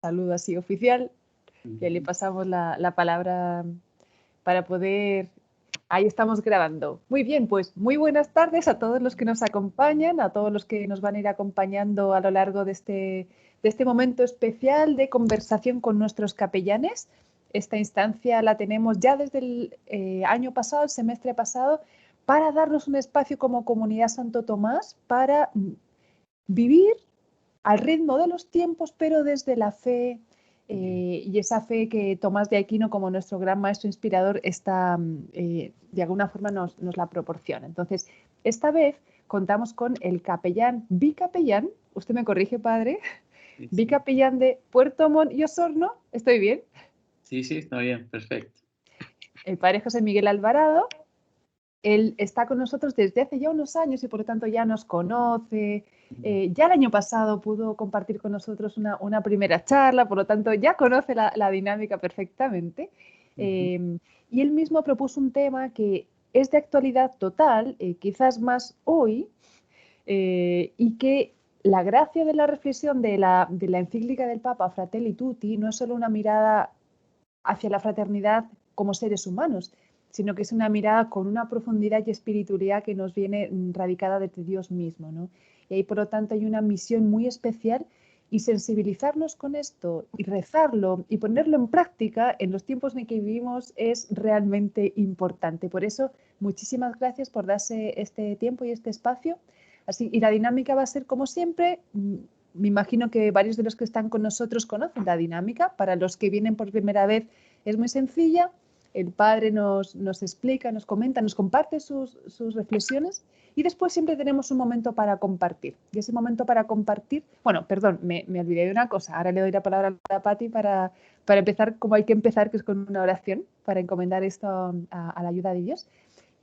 saludo así oficial. Y le pasamos la palabra para poder... Ahí estamos grabando. Muy bien, pues muy buenas tardes a todos los que nos acompañan, a todos los que nos van a ir acompañando a lo largo de este momento especial de conversación con nuestros capellanes. Esta instancia la tenemos ya desde el año pasado, el semestre pasado, para darnos un espacio como Comunidad Santo Tomás para vivir al ritmo de los tiempos, pero desde la fe y esa fe que Tomás de Aquino, como nuestro gran maestro inspirador, está, de alguna forma nos la proporciona. Entonces, esta vez contamos con el capellán, bicapellán, usted me corrige, padre, sí. Bicapellán de Puerto Montt y Osorno, ¿estoy bien? Sí, está bien, perfecto. El padre José Miguel Alvarado. Él está con nosotros desde hace ya unos años y por lo tanto ya nos conoce. Ya el año pasado pudo compartir con nosotros una primera charla, por lo tanto ya conoce la dinámica perfectamente. Y él mismo propuso un tema que es de actualidad total, quizás más hoy, y que la gracia de la reflexión de la encíclica del Papa Fratelli Tutti no es solo una mirada hacia la fraternidad como seres humanos, sino que es una mirada con una profundidad y espiritualidad que nos viene radicada desde Dios mismo, ¿no? Y ahí, por lo tanto, hay una misión muy especial y sensibilizarnos con esto y rezarlo y ponerlo en práctica en los tiempos en que vivimos es realmente importante. Por eso, muchísimas gracias por darse este tiempo y este espacio. Así, y la dinámica va a ser como siempre. Me imagino que varios de los que están con nosotros conocen la dinámica. Para los que vienen por primera vez es muy sencilla. El padre nos explica, nos comenta, nos comparte sus reflexiones y después siempre tenemos un momento para compartir. Y ese momento para compartir, bueno, perdón, me olvidé de una cosa. Ahora le doy la palabra a Pati para empezar como hay que empezar, que es con una oración, para encomendar esto a la ayuda de Dios.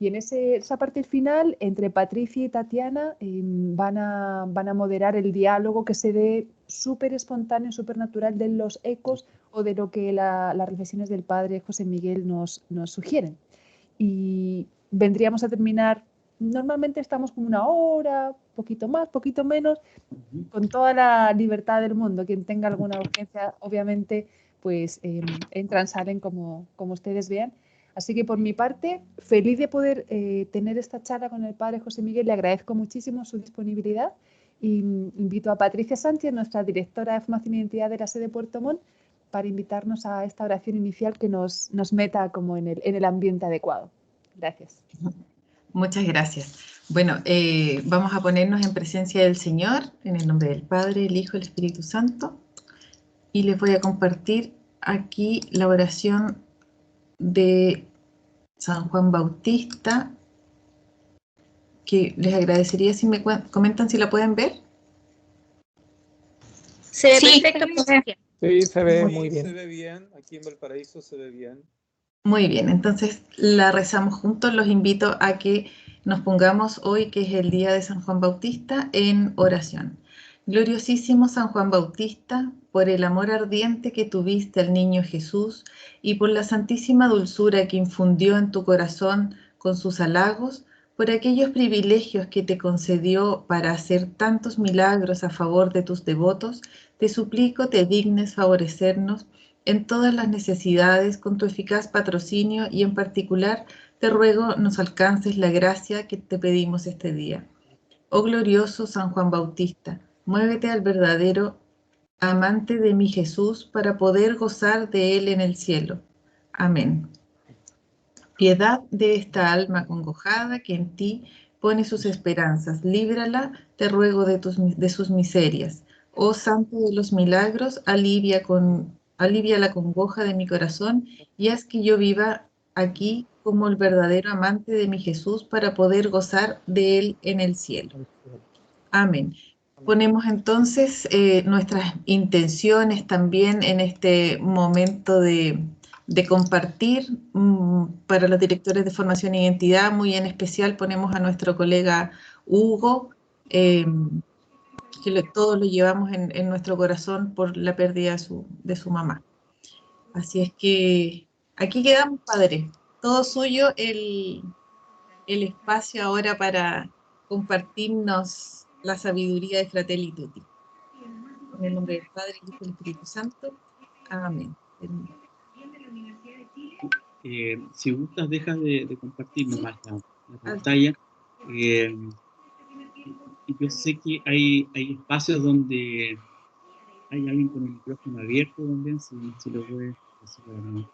Y en esa parte final, entre Patricia y Tatiana, van a moderar el diálogo que se dé súper espontáneo, súper natural de los ecos o de lo que las reflexiones del padre José Miguel nos sugieren. Y vendríamos a terminar, normalmente estamos como una hora, poquito más, poquito menos, con toda la libertad del mundo. Quien tenga alguna urgencia, obviamente, pues entran, salen como ustedes vean. Así que por mi parte, feliz de poder tener esta charla con el padre José Miguel, le agradezco muchísimo su disponibilidad y invito a Patricia Sánchez, nuestra directora de Formación y Identidad de la sede de Puerto Montt, para invitarnos a esta oración inicial que nos meta como en el ambiente adecuado. Gracias. Muchas gracias. Bueno, vamos a ponernos en presencia del Señor, en el nombre del Padre, el Hijo y el Espíritu Santo, y les voy a compartir aquí la oración de San Juan Bautista, que les agradecería si me comentan si la pueden ver. Se ve perfecto. Sí, se ve muy bien. Se ve bien, aquí en Valparaíso se ve bien. Muy bien, entonces la rezamos juntos. Los invito a que nos pongamos hoy, que es el día de San Juan Bautista, en oración. Gloriosísimo San Juan Bautista, por el amor ardiente que tuviste al niño Jesús y por la santísima dulzura que infundió en tu corazón con sus halagos, por aquellos privilegios que te concedió para hacer tantos milagros a favor de tus devotos, te suplico te dignes favorecernos en todas las necesidades con tu eficaz patrocinio y en particular te ruego nos alcances la gracia que te pedimos este día. Oh glorioso San Juan Bautista, muévete al verdadero amante de mi Jesús para poder gozar de él en el cielo. Amén. Piedad de esta alma congojada que en ti pone sus esperanzas, líbrala, te ruego, de sus miserias. Oh Santo de los milagros, alivia la congoja de mi corazón y haz que yo viva aquí como el verdadero amante de mi Jesús para poder gozar de él en el cielo. Amén. Ponemos entonces nuestras intenciones también en este momento de compartir para los directores de formación e identidad. Muy en especial ponemos a nuestro colega Hugo, que todos lo llevamos en nuestro corazón por la pérdida de su mamá. Así es que aquí quedamos, padre. Todo suyo el espacio ahora para compartirnos la sabiduría de Fratelli Tutti. En el nombre del Padre, y del Espíritu Santo. Amén. Si gustas, deja de compartir nomás la pantalla. Yo sé que hay espacios donde hay alguien con el micrófono abierto también, si lo puedes hacer ahora, ¿no?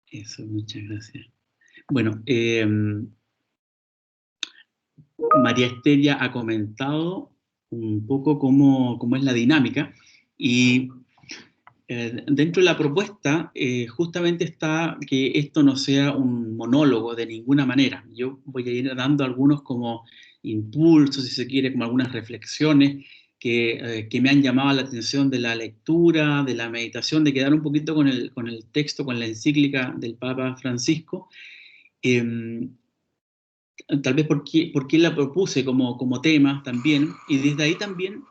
Eso, muchas gracias. Bueno, María Esther ya ha comentado un poco cómo es la dinámica, y dentro de la propuesta justamente está que esto no sea un monólogo de ninguna manera. Yo voy a ir dando algunos como impulsos, si se quiere, como algunas reflexiones que me han llamado la atención de la lectura, de la meditación, de quedar un poquito con el texto, con la encíclica del Papa Francisco. Tal vez porque la propuse como tema también, y desde ahí también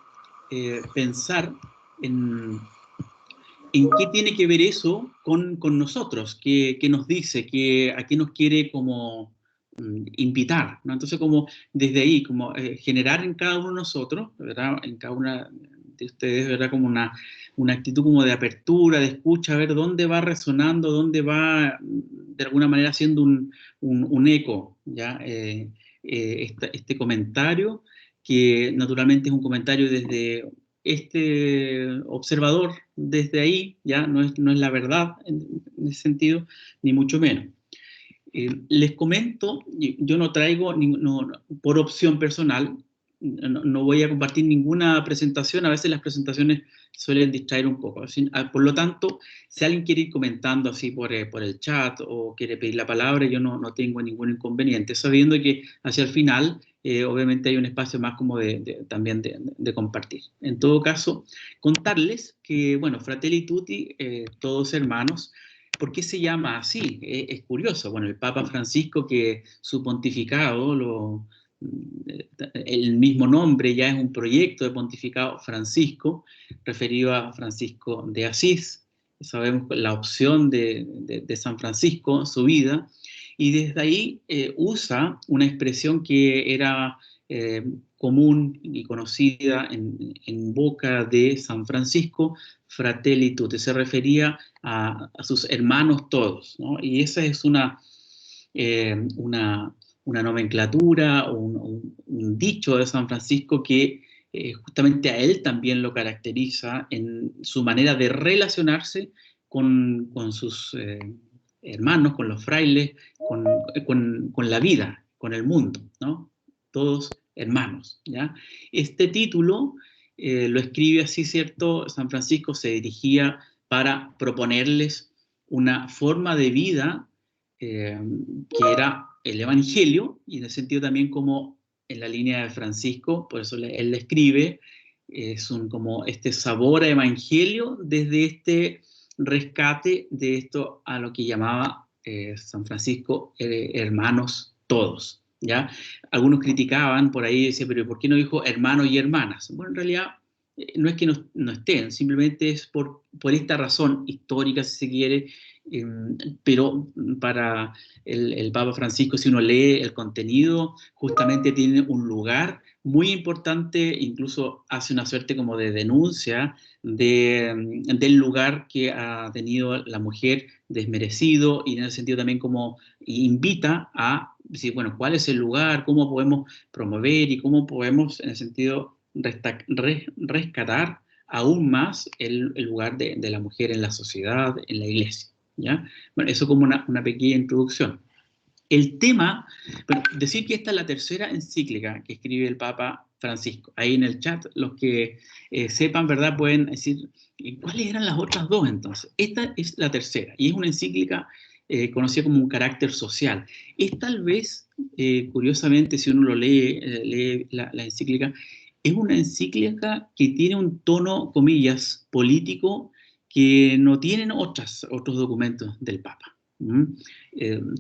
pensar en qué tiene que ver eso con nosotros, qué nos dice, a qué nos quiere como invitar, ¿no? Entonces, como desde ahí, como generar en cada uno de nosotros, ¿verdad? En cada una de ustedes, ¿verdad? Como una actitud como de apertura, de escucha, a ver dónde va resonando, dónde va de alguna manera haciendo un eco, ¿ya? Este comentario, que naturalmente es un comentario desde este observador, desde ahí, ya no es la verdad en ese sentido, ni mucho menos. Les comento, yo no traigo, por opción personal, no voy a compartir ninguna presentación, a veces las presentaciones suelen distraer un poco. Por lo tanto, si alguien quiere ir comentando así por el chat o quiere pedir la palabra, yo no tengo ningún inconveniente, sabiendo que hacia el final, obviamente hay un espacio más como también de compartir. En todo caso, contarles que, bueno, Fratelli Tutti, todos hermanos. ¿Por qué se llama así? Es curioso. Bueno, el Papa Francisco, que su pontificado, el mismo nombre ya es un proyecto de pontificado Francisco, referido a Francisco de Asís. Sabemos la opción de San Francisco, su vida, y desde ahí usa una expresión que era común y conocida en boca de San Francisco, Fratelli Tutti. Se refería a sus hermanos todos, ¿no? Y esa es una nomenclatura, un dicho de San Francisco que justamente a él también lo caracteriza en su manera de relacionarse con sus hermanos, con los frailes, con la vida, con el mundo, ¿no? Todos hermanos, ¿ya? Este título lo escribe así, ¿cierto? San Francisco se dirigía para proponerles una forma de vida que era el Evangelio, y en el sentido también como en la línea de Francisco, por eso él le escribe, es como este sabor a Evangelio desde este rescate de esto a lo que llamaba San Francisco hermanos todos, ¿ya? Algunos criticaban por ahí, decían, pero ¿por qué no dijo hermanos y hermanas? Bueno, en realidad no es que no estén, simplemente es por esta razón histórica, si se quiere, pero para el Papa Francisco, si uno lee el contenido, justamente tiene un lugar muy importante, incluso hace una suerte como de denuncia del lugar que ha tenido la mujer desmerecido, y en ese sentido también como invita a decir, bueno, ¿cuál es el lugar? ¿Cómo podemos promover y cómo podemos, en el sentido, rescatar aún más el lugar de la mujer en la sociedad, en la iglesia? ¿Ya? Bueno, eso como una pequeña introducción. El tema, bueno, decir que esta es la tercera encíclica que escribe el Papa Francisco. Ahí en el chat, los que sepan, ¿verdad?, pueden decir, ¿cuáles eran las otras dos entonces? Esta es la tercera, y es una encíclica conocida como un carácter social. Es tal vez, curiosamente, si uno lo lee la encíclica, es una encíclica que tiene un tono, comillas, político, que no tienen otros documentos del Papa.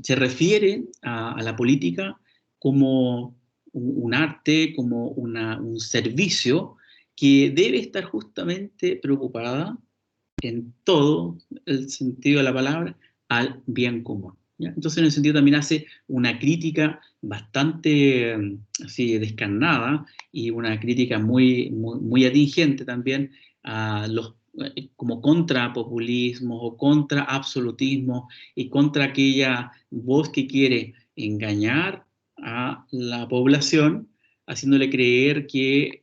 Se refiere a la política como un arte, como un servicio que debe estar justamente preocupada en todo el sentido de la palabra al bien común. ¿ya? Entonces, en ese sentido, también hace una crítica bastante así descarnada y una crítica muy atingente también a los como contra populismos o contra absolutismo y contra aquella voz que quiere engañar a la población, haciéndole creer que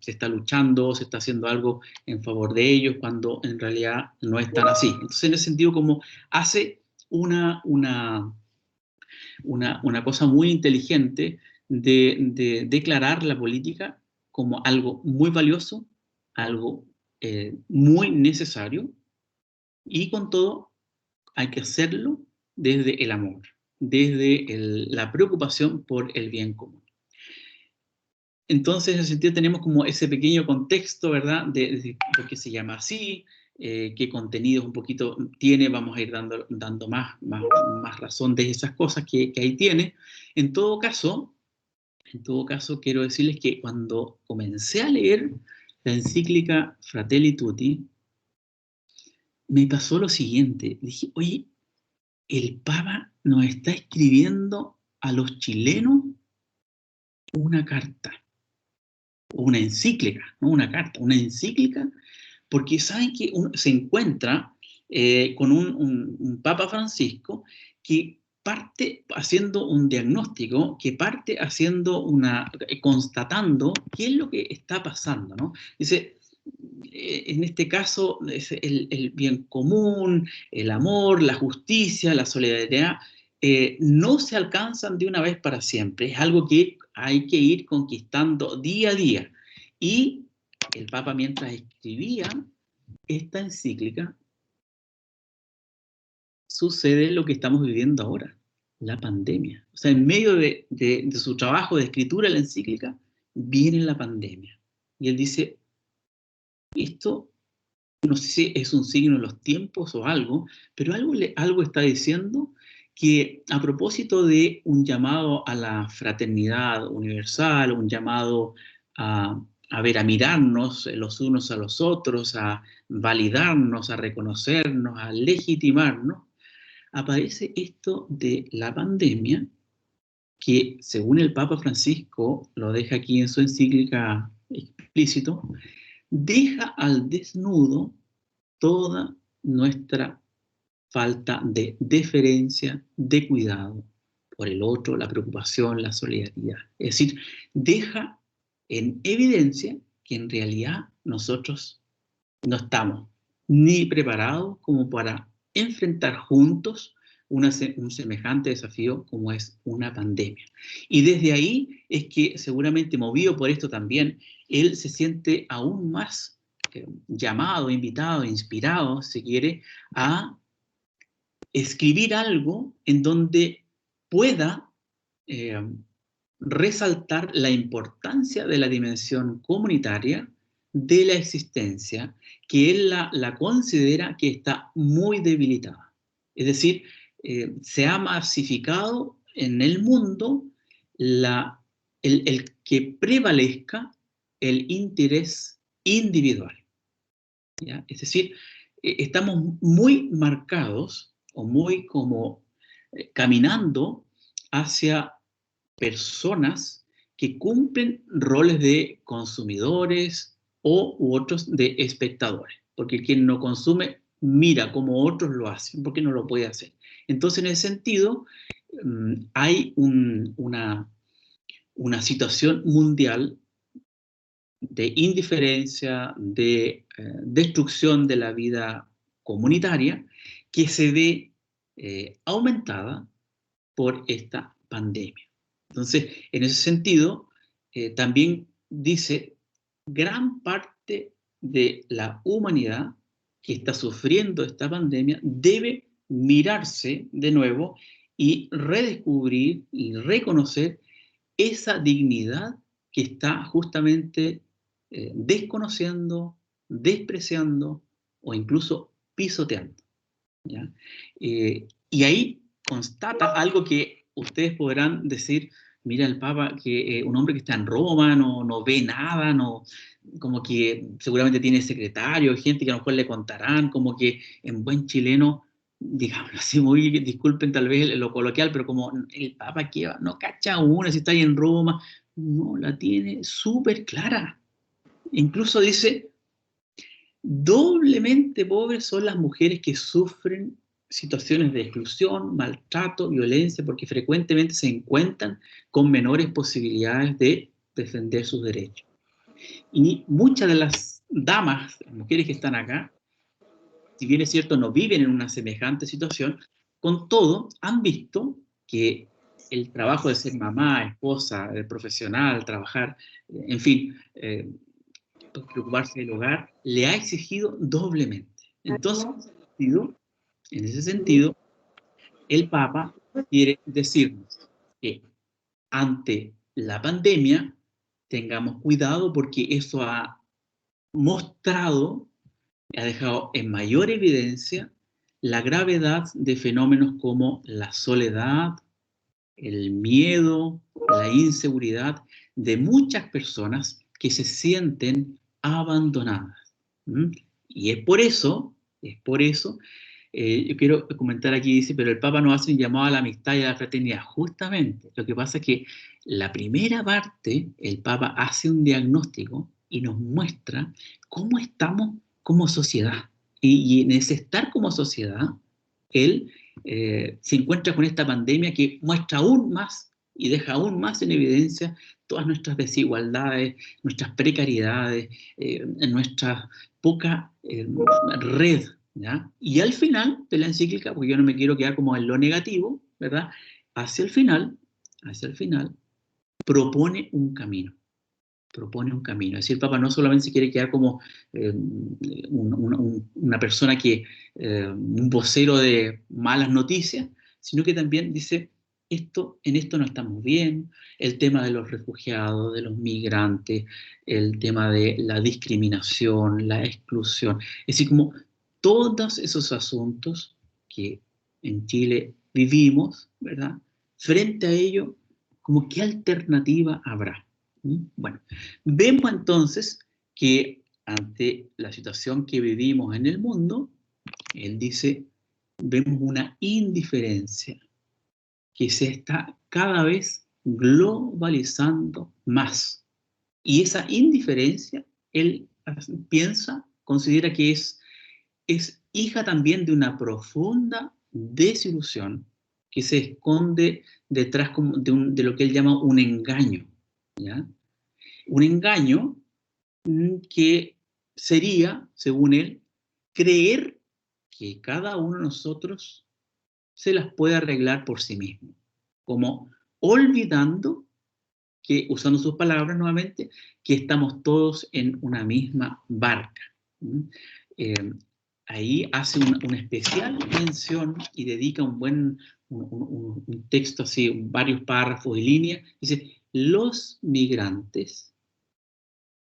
se está luchando, se está haciendo algo en favor de ellos, cuando en realidad no es tan así. Entonces, en ese sentido, como hace una cosa muy inteligente de declarar la política como algo muy valioso, algo muy necesario, y con todo hay que hacerlo desde el amor, desde la preocupación por el bien común. Entonces, en ese sentido, tenemos como ese pequeño contexto, ¿verdad?, de por qué se llama así, qué contenidos un poquito tiene, vamos a ir dando más razón de esas cosas que ahí tiene. En todo caso, quiero decirles que cuando comencé a leer la encíclica Fratelli Tutti, me pasó lo siguiente. Dije, oye, el Papa nos está escribiendo a los chilenos una carta, una encíclica, no una carta, una encíclica, porque saben que se encuentra con un Papa Francisco que parte haciendo un diagnóstico, que parte haciendo constatando qué es lo que está pasando, ¿no? Dice, en este caso, es el bien común, el amor, la justicia, la solidaridad, no se alcanzan de una vez para siempre. Es algo que hay que ir conquistando día a día. Y el Papa, mientras escribía esta encíclica, sucede lo que estamos viviendo ahora, la pandemia. O sea, en medio de su trabajo de escritura de la encíclica, viene la pandemia. Y él dice, esto no sé si es un signo de los tiempos o algo, pero algo está diciendo que a propósito de un llamado a la fraternidad universal, un llamado a mirarnos los unos a los otros, a validarnos, a reconocernos, a legitimarnos, aparece esto de la pandemia, que según el Papa Francisco, lo deja aquí en su encíclica explícito, deja al desnudo toda nuestra falta de deferencia, de cuidado por el otro, la preocupación, la solidaridad. Es decir, deja en evidencia que en realidad nosotros no estamos ni preparados como para enfrentar juntos un semejante desafío como es una pandemia. Y desde ahí es que seguramente, movido por esto también, él se siente aún más llamado, invitado, inspirado, si quiere, a escribir algo en donde pueda resaltar la importancia de la dimensión comunitaria de la existencia, que él la considera que está muy debilitada. Es decir, se ha masificado en el mundo el que prevalezca el interés individual, ¿ya? Es decir, estamos muy marcados o muy como caminando hacia personas que cumplen roles de consumidores u otros de espectadores, porque quien no consume mira cómo otros lo hacen, porque no lo puede hacer. Entonces, en ese sentido, hay una situación mundial de indiferencia, de destrucción de la vida comunitaria, que se ve aumentada por esta pandemia. Entonces, en ese sentido, también dice, gran parte de la humanidad que está sufriendo esta pandemia debe mirarse de nuevo y redescubrir y reconocer esa dignidad que está justamente desconociendo, despreciando o incluso pisoteando, ¿ya? Y ahí constata algo que ustedes podrán decir, mira el Papa, que un hombre que está en Roma no ve nada, como que seguramente tiene secretario, gente que a lo mejor le contarán, como que en buen chileno digamos así, muy, disculpen tal vez lo coloquial, pero como el Papa que no cacha una, si está ahí en Roma, no, la tiene súper clara. Incluso dice, doblemente pobres son las mujeres que sufren situaciones de exclusión, maltrato, violencia, porque frecuentemente se encuentran con menores posibilidades de defender sus derechos. Y muchas de las damas, las mujeres que están acá, si bien es cierto, no viven en una semejante situación, con todo han visto que el trabajo de ser mamá, esposa, profesional, trabajar, en fin, preocuparse del hogar, le ha exigido doblemente. Entonces, en ese sentido, el Papa quiere decirnos que ante la pandemia tengamos cuidado porque eso ha mostrado, ha dejado en mayor evidencia la gravedad de fenómenos como la soledad, el miedo, la inseguridad de muchas personas que se sienten abandonadas. ¿Mm? Y es por eso, yo quiero comentar aquí, dice, pero el Papa nos hace un llamado a la amistad y a la fraternidad. Justamente, lo que pasa es que la primera parte, el Papa hace un diagnóstico y nos muestra cómo estamos como sociedad. Y en ese estar como sociedad, él se encuentra con esta pandemia que muestra aún más y deja aún más en evidencia todas nuestras desigualdades, nuestras precariedades, nuestra poca red, ¿ya? Y al final de la encíclica, porque yo no me quiero quedar como en lo negativo, ¿verdad? Hacia el final, propone un camino. Propone un camino. Es decir, el Papa no solamente se quiere quedar como una persona que, un vocero de malas noticias, sino que también dice, en esto no estamos bien, el tema de los refugiados, de los migrantes, el tema de la discriminación, la exclusión, es decir, como todos esos asuntos que en Chile vivimos, ¿verdad? Frente a ello, como qué alternativa habrá. Bueno, vemos entonces que ante la situación que vivimos en el mundo, él dice, vemos una indiferencia que se está cada vez globalizando más. Y esa indiferencia, él piensa, considera que es hija también de una profunda desilusión que se esconde detrás de lo que él llama un engaño, ¿ya? Un engaño que sería, según él, creer que cada uno de nosotros se las puede arreglar por sí mismo, como olvidando que, usando sus palabras nuevamente, que estamos todos en una misma barca. Eh, ahí hace una especial mención y dedica un texto así, varios párrafos y líneas, dice, los migrantes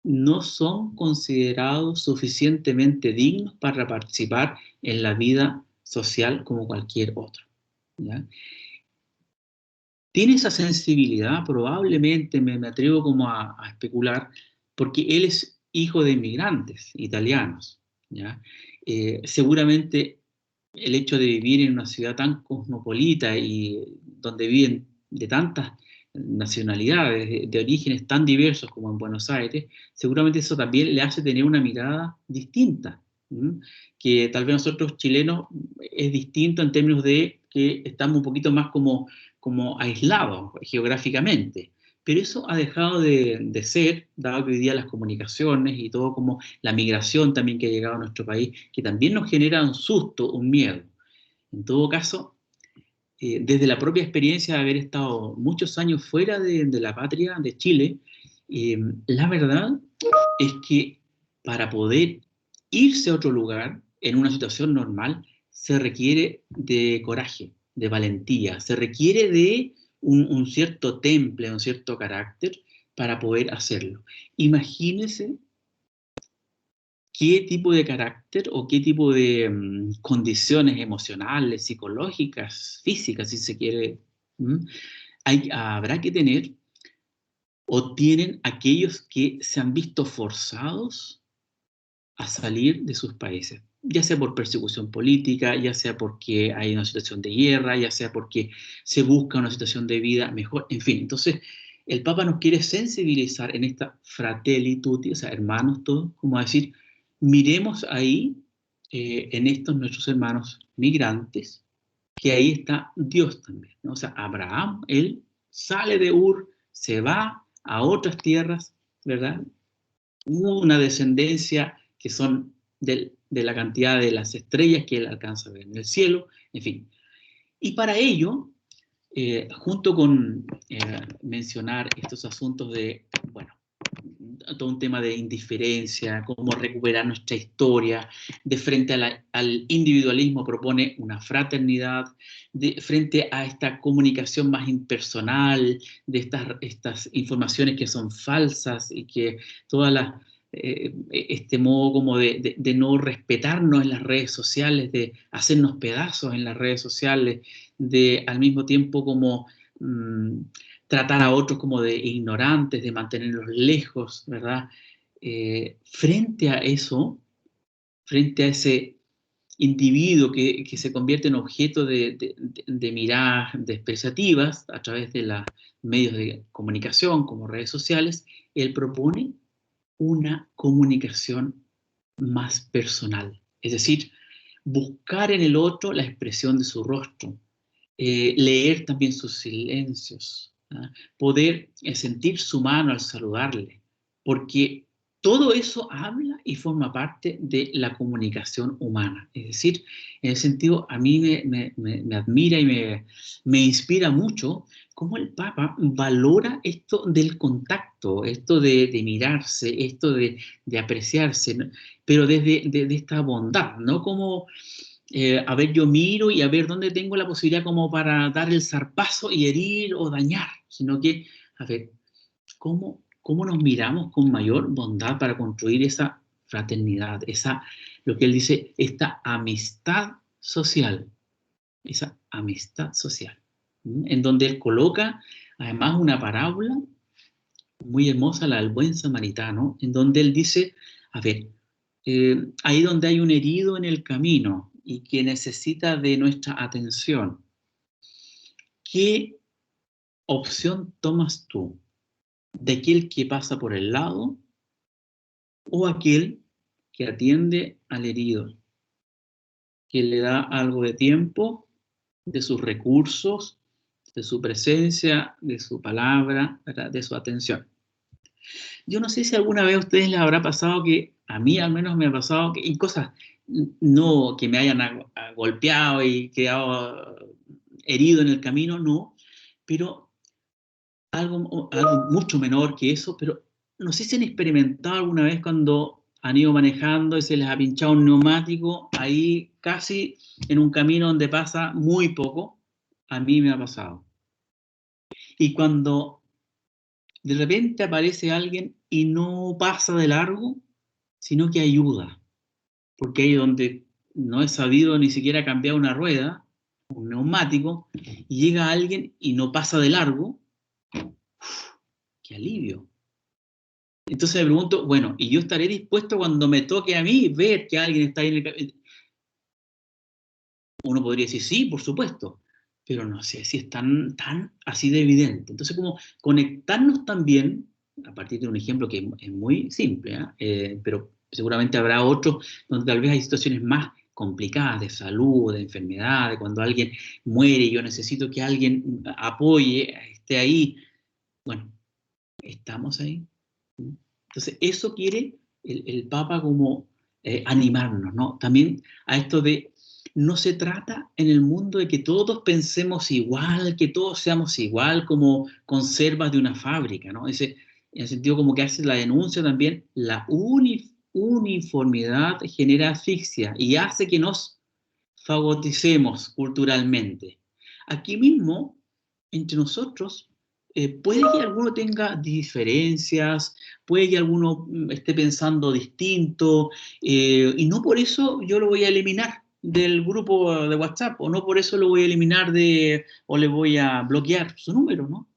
no son considerados suficientemente dignos para participar en la vida social como cualquier otro, ¿ya? Tiene esa sensibilidad, probablemente, me atrevo como a especular, porque él es hijo de inmigrantes italianos, ¿ya? Seguramente el hecho de vivir en una ciudad tan cosmopolita y donde viven de tantas nacionalidades, de orígenes tan diversos como en Buenos Aires, seguramente eso también le hace tener una mirada distinta, ¿m? Que tal vez nosotros chilenos es distinto en términos de que estamos un poquito más como aislados geográficamente. Pero eso ha dejado de ser, dado que hoy día las comunicaciones y todo como la migración también que ha llegado a nuestro país, que también nos genera un susto, un miedo. En todo caso, desde la propia experiencia de haber estado muchos años fuera de la patria, de Chile, la verdad es que para poder irse a otro lugar en una situación normal, se requiere de coraje, de valentía, se requiere de un cierto temple, un cierto carácter para poder hacerlo. Imagínense qué tipo de carácter o qué tipo de condiciones emocionales, psicológicas, físicas, si se quiere, habrá que tener o tienen aquellos que se han visto forzados a salir de sus países. ya sea por persecución política, ya sea porque hay una situación de guerra, ya sea porque se busca una situación de vida mejor, en fin. Entonces, el Papa nos quiere sensibilizar en esta fratelli tutti, o sea, hermanos todos, como decir, miremos ahí, en estos nuestros hermanos migrantes, que ahí está Dios también, ¿no? O sea, Abraham, él sale de Ur, se va a otras tierras, ¿verdad? Una descendencia que son de la cantidad de las estrellas que él alcanza a ver en el cielo, en fin. Y para ello, junto con mencionar estos asuntos de, bueno, todo un tema de indiferencia, cómo recuperar nuestra historia, de frente al individualismo propone una fraternidad, frente a esta comunicación más impersonal, de estas informaciones que son falsas y que todas las este modo como de no respetarnos en las redes sociales, de hacernos pedazos en las redes sociales, de al mismo tiempo como tratar a otros como de ignorantes, de mantenerlos lejos, ¿verdad? Frente a eso, frente a ese individuo que se convierte en objeto de miradas despreciativas a través de los medios de comunicación como redes sociales, él propone una comunicación más personal. Es decir, buscar en el otro la expresión de su rostro, leer también sus silencios, ¿ah? Poder sentir su mano al saludarle, porque todo eso habla y forma parte de la comunicación humana. Es decir, en ese sentido, a mí me admira y me inspira mucho cómo el Papa valora esto del contacto, esto de mirarse, esto de apreciarse, ¿no? Pero desde de esta bondad, ¿no? Como a ver, yo miro y a ver dónde tengo la posibilidad como para dar el zarpazo y herir o dañar, sino que, a ver, ¿cómo nos miramos con mayor bondad para construir esa fraternidad, lo que él dice, esta amistad social, esa amistad social, en donde él coloca además una parábola muy hermosa, la del buen samaritano, en donde él dice, a ver, ahí donde hay un herido en el camino y que necesita de nuestra atención, ¿qué opción tomas tú? ¿De aquel que pasa por el lado o aquel que atiende al herido, que le da algo de tiempo, de sus recursos, de su presencia, de su palabra, ¿verdad? De su atención? Yo no sé si alguna vez a ustedes les habrá pasado que, a mí al menos me ha pasado, y cosas no que me hayan golpeado y quedado herido en el camino, no, pero algo mucho menor que eso, pero no sé si han experimentado alguna vez cuando han ido manejando y se les ha pinchado un neumático, ahí casi en un camino donde pasa muy poco, a mí me ha pasado. Y cuando de repente aparece alguien y no pasa de largo, sino que ayuda, porque ahí donde no he sabido ni siquiera cambiar una rueda, un neumático, y llega alguien y no pasa de largo, ¡qué alivio! Entonces me pregunto, bueno, ¿y yo estaré dispuesto cuando me toque a mí ver que alguien está ahí en el camino? Uno podría decir, sí, por supuesto, pero no sé si es tan así de evidente. Entonces, como conectarnos también, a partir de un ejemplo que es muy simple, pero seguramente habrá otros donde tal vez hay situaciones más complicadas de salud, de enfermedad, de cuando alguien muere y yo necesito que alguien apoye, esté ahí. Bueno, estamos ahí. Entonces, eso quiere el Papa como animarnos, ¿no? También a esto de, no se trata en el mundo de que todos pensemos igual, que todos seamos igual como conservas de una fábrica, ¿no? En el sentido como que hace la denuncia también, la uniformidad genera asfixia y hace que nos fagoticemos culturalmente. Aquí mismo, entre nosotros, puede que alguno tenga diferencias, puede que alguno esté pensando distinto, y no por eso yo lo voy a eliminar del grupo de WhatsApp, o no por eso lo voy a eliminar o le voy a bloquear su número, ¿no?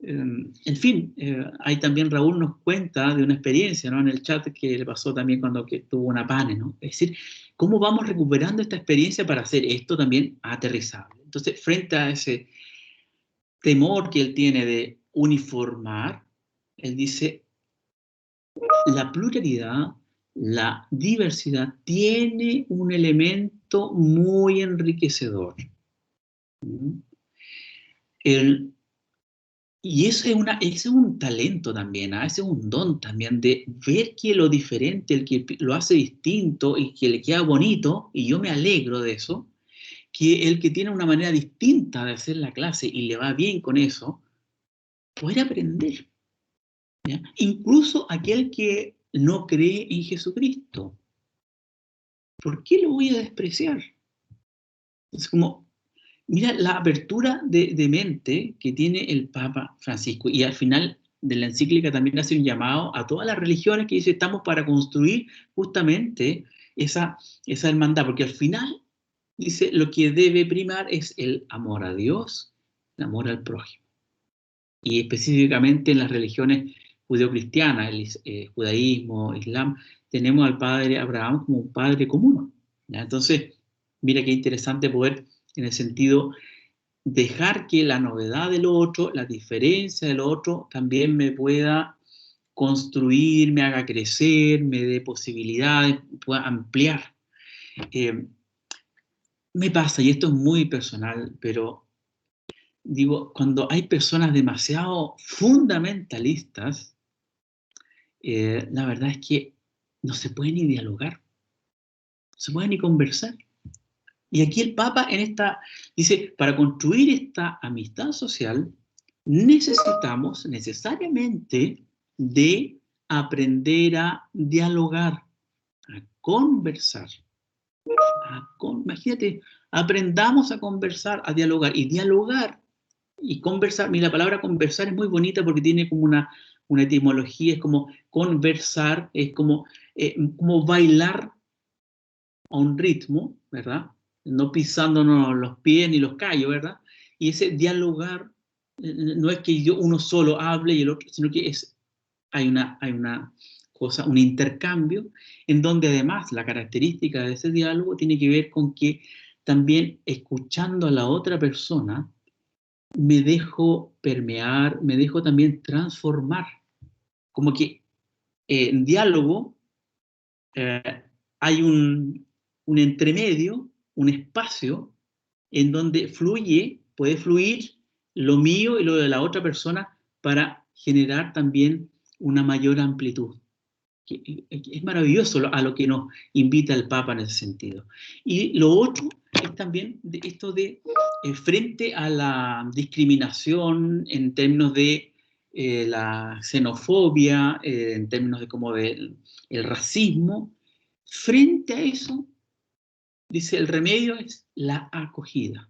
En fin, ahí también Raúl nos cuenta de una experiencia, ¿no?, en el chat que le pasó también cuando que tuvo una pane, ¿no? Es decir, cómo vamos recuperando esta experiencia para hacer esto también aterrizable. Entonces, frente a ese temor que él tiene de uniformar, él dice, la pluralidad, la diversidad tiene un elemento muy enriquecedor. Y ese es un talento también, ese es un don también de ver que lo diferente, el que lo hace distinto y que le queda bonito, y yo me alegro de eso, que el que tiene una manera distinta de hacer la clase y le va bien con eso, puede aprender, ¿ya? Incluso aquel que no cree en Jesucristo. ¿Por qué lo voy a despreciar? Es como, mira la apertura de mente que tiene el Papa Francisco, y al final de la encíclica también hace un llamado a todas las religiones que dice estamos para construir justamente esa hermandad, porque al final dice lo que debe primar es el amor a Dios, el amor al prójimo. Y específicamente en las religiones judeocristianas, el judaísmo, islam, tenemos al padre Abraham como un padre común, ¿ya? Entonces, mira qué interesante poder, en el sentido, dejar que la novedad del otro, la diferencia del otro, también me pueda construir, me haga crecer, me dé posibilidades, pueda ampliar. Me pasa, y esto es muy personal, pero digo, cuando hay personas demasiado fundamentalistas, la verdad es que no se puede ni dialogar, no se puede ni conversar. Y aquí el Papa dice, para construir esta amistad social, necesitamos necesariamente de aprender a dialogar, a conversar. Imagínate, aprendamos a conversar, a dialogar. Y dialogar y conversar, mira, la palabra conversar es muy bonita porque tiene como una etimología, es como conversar, es como bailar a un ritmo, ¿verdad? No pisándonos los pies ni los callos, ¿verdad? Y ese dialogar no es que uno solo hable y el otro, sino que hay una cosa, un intercambio, en donde además la característica de ese diálogo tiene que ver con que también escuchando a la otra persona me dejo permear, me dejo también transformar. Como que en diálogo hay un entremedio, un espacio en donde puede fluir lo mío y lo de la otra persona para generar también una mayor amplitud. Es maravilloso a lo que nos invita el Papa en ese sentido. Y lo otro es también esto de frente a la discriminación en términos de la xenofobia, en términos de como el racismo, frente a eso, dice, el remedio es la acogida.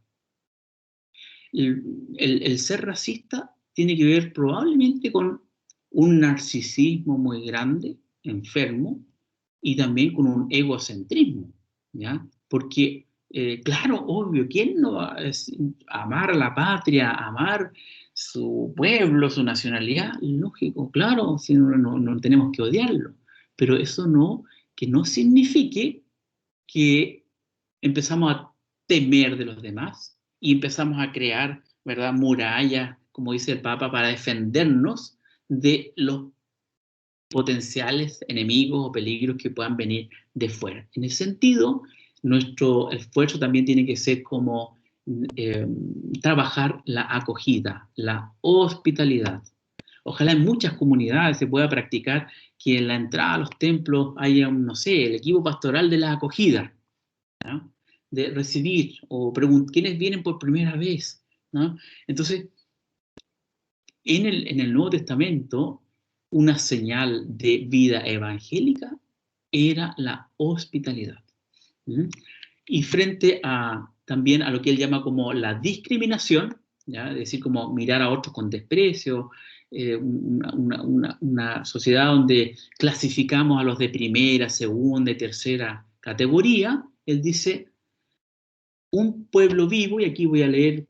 El ser racista tiene que ver probablemente con un narcisismo muy grande, enfermo, y también con un egocentrismo, ¿ya? Porque, claro, obvio, ¿quién no va a amar a la patria, amar su pueblo, su nacionalidad? Lógico, claro, si no tenemos que odiarlo, pero eso que no signifique que empezamos a temer de los demás y empezamos a crear, ¿verdad?, murallas, como dice el Papa, para defendernos de los potenciales enemigos o peligros que puedan venir de fuera. En ese sentido, nuestro esfuerzo también tiene que ser como trabajar la acogida, la hospitalidad. Ojalá en muchas comunidades se pueda practicar que en la entrada a los templos haya, no sé, el equipo pastoral de la acogida, ¿no?, de recibir o preguntar quiénes vienen por primera vez, ¿no? Entonces, en el Nuevo Testamento, una señal de vida evangélica era la hospitalidad. ¿Mm? Y frente también a lo que él llama como la discriminación, ¿ya?, es decir, como mirar a otros con desprecio, una sociedad donde clasificamos a los de primera, segunda y tercera categoría, él dice, un pueblo vivo, y aquí voy a leer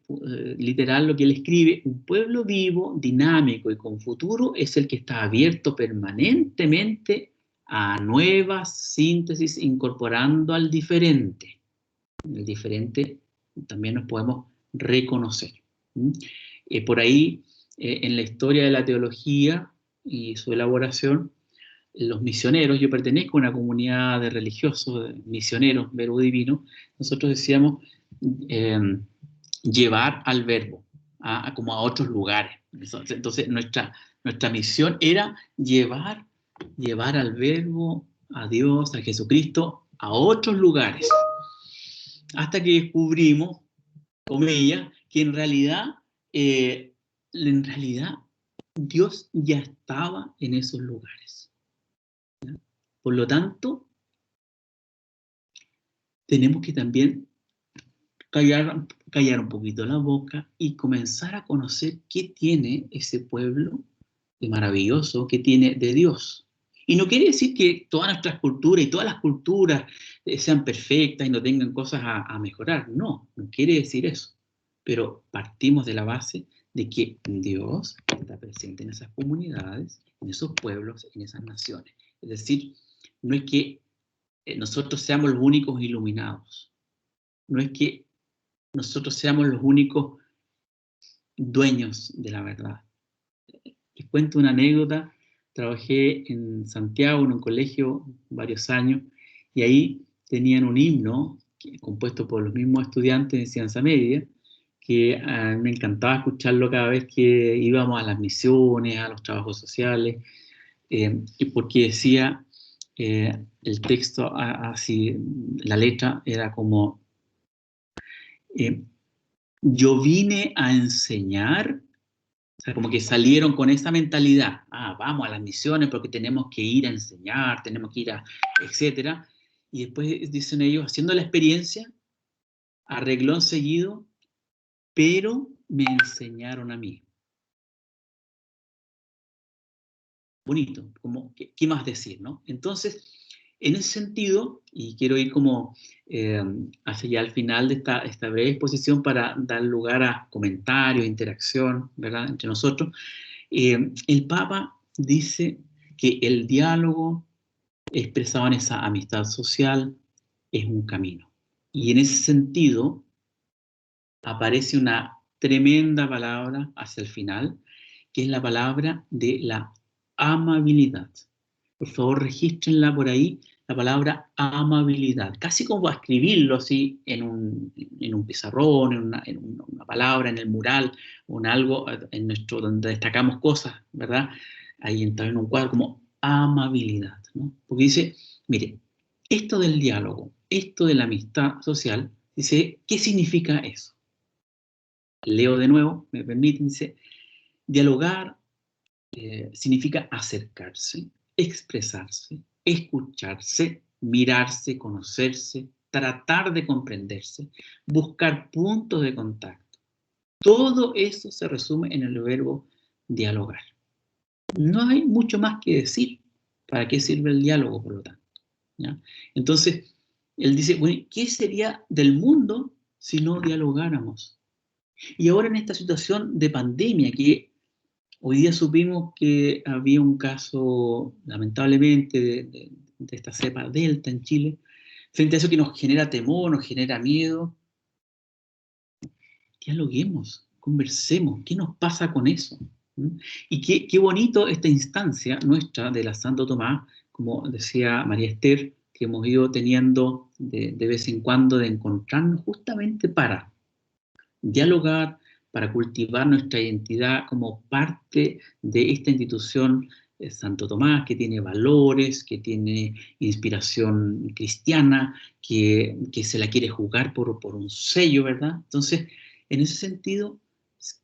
literal lo que él escribe, un pueblo vivo, dinámico y con futuro es el que está abierto permanentemente a nuevas síntesis, incorporando al diferente. En el diferente también nos podemos reconocer. Por ahí, en la historia de la teología y su elaboración, los misioneros, yo pertenezco a una comunidad de religiosos, de misioneros, verbo divino, nosotros decíamos llevar al verbo como a otros lugares. Entonces nuestra misión era llevar al verbo, a Dios, a Jesucristo, a otros lugares. Hasta que descubrimos, comillas, que en realidad Dios ya estaba en esos lugares. ¿Ya? Por lo tanto, tenemos que también callar un poquito la boca y comenzar a conocer qué tiene ese pueblo de maravilloso, qué tiene de Dios. Y no quiere decir que todas nuestras culturas y todas las culturas sean perfectas y no tengan cosas a mejorar. No, no quiere decir eso. Pero partimos de la base de que Dios está presente en esas comunidades, en esos pueblos, en esas naciones. Es decir, no es que nosotros seamos los únicos iluminados. No es que nosotros seamos los únicos dueños de la verdad. Les cuento una anécdota. Trabajé en Santiago, en un colegio, varios años, y ahí tenían un himno compuesto por los mismos estudiantes de enseñanza media, que me encantaba escucharlo cada vez que íbamos a las misiones, a los trabajos sociales, y porque decía, el texto así, la letra era como, yo vine a enseñar. O sea, como que salieron con esa mentalidad, vamos a las misiones porque tenemos que ir a enseñar, tenemos que ir a, etcétera. Y después dicen ellos, haciendo la experiencia, a reglón seguido, pero me enseñaron a mí. Bonito, como, ¿qué más decir, no? Entonces, en ese sentido, y quiero ir como hacia ya al final de esta breve exposición para dar lugar a comentarios, interacción, ¿verdad?, entre nosotros. El Papa dice que el diálogo expresado en esa amistad social es un camino. Y en ese sentido aparece una tremenda palabra hacia el final, que es la palabra de la amabilidad. Por favor, regístrenla por ahí, la palabra amabilidad. Casi como a escribirlo así en un pizarrón, en una palabra, en el mural, o en algo donde destacamos cosas, ¿verdad? Ahí en un cuadro como amabilidad, ¿no? Porque dice, mire, esto del diálogo, esto de la amistad social, dice, ¿qué significa eso? Leo de nuevo, me permiten, dice, dialogar significa acercarse, expresarse, escucharse, mirarse, conocerse, tratar de comprenderse, buscar puntos de contacto. Todo eso se resume en el verbo dialogar. No hay mucho más que decir. ¿Para qué sirve el diálogo, por lo tanto? ¿Ya? Entonces, él dice, bueno, ¿qué sería del mundo si no dialogáramos? Y ahora en esta situación de pandemia, que hoy día supimos que había un caso, lamentablemente, de esta cepa Delta en Chile, frente a eso que nos genera temor, nos genera miedo, dialoguemos, conversemos, ¿qué nos pasa con eso? Y qué bonito esta instancia nuestra de la Santo Tomás, como decía María Esther, que hemos ido teniendo de vez en cuando de encontrarnos justamente para dialogar, para cultivar nuestra identidad como parte de esta institución Santo Tomás, que tiene valores, que tiene inspiración cristiana, que se la quiere jugar por un sello, ¿verdad? Entonces, en ese sentido,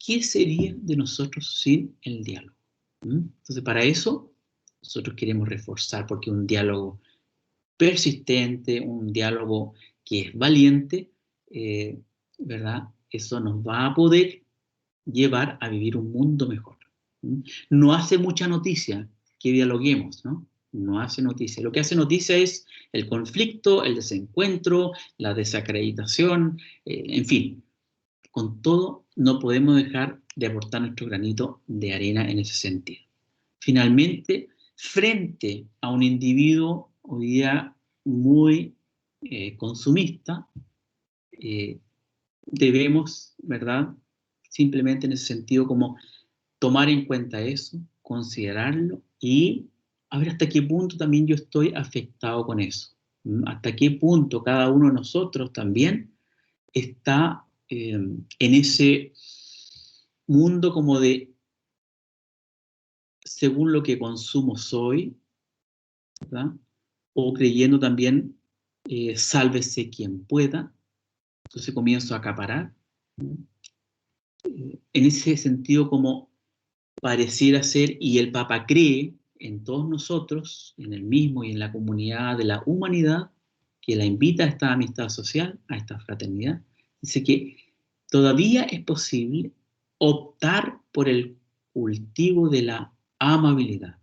¿qué sería de nosotros sin el diálogo? Entonces, para eso, nosotros queremos reforzar, porque un diálogo persistente, un diálogo que es valiente, ¿verdad? Eso nos va a poder llevar a vivir un mundo mejor. No hace mucha noticia que dialoguemos, ¿no? no hace noticia. Lo que hace noticia es el conflicto, el desencuentro, la desacreditación, en fin. Con todo, no podemos dejar de aportar nuestro granito de arena en ese sentido. Finalmente, frente a un individuo hoy día muy consumista, debemos, ¿verdad?, simplemente en ese sentido como tomar en cuenta eso, considerarlo y a ver hasta qué punto también yo estoy afectado con eso. Hasta qué punto cada uno de nosotros también está en ese mundo como de según lo que consumo soy, ¿verdad? O creyendo también sálvese quien pueda, entonces comienzo a acaparar. En ese sentido como pareciera ser, y el Papa cree en todos nosotros, en el mismo y en la comunidad de la humanidad, que la invita a esta amistad social, a esta fraternidad, dice que todavía es posible optar por el cultivo de la amabilidad.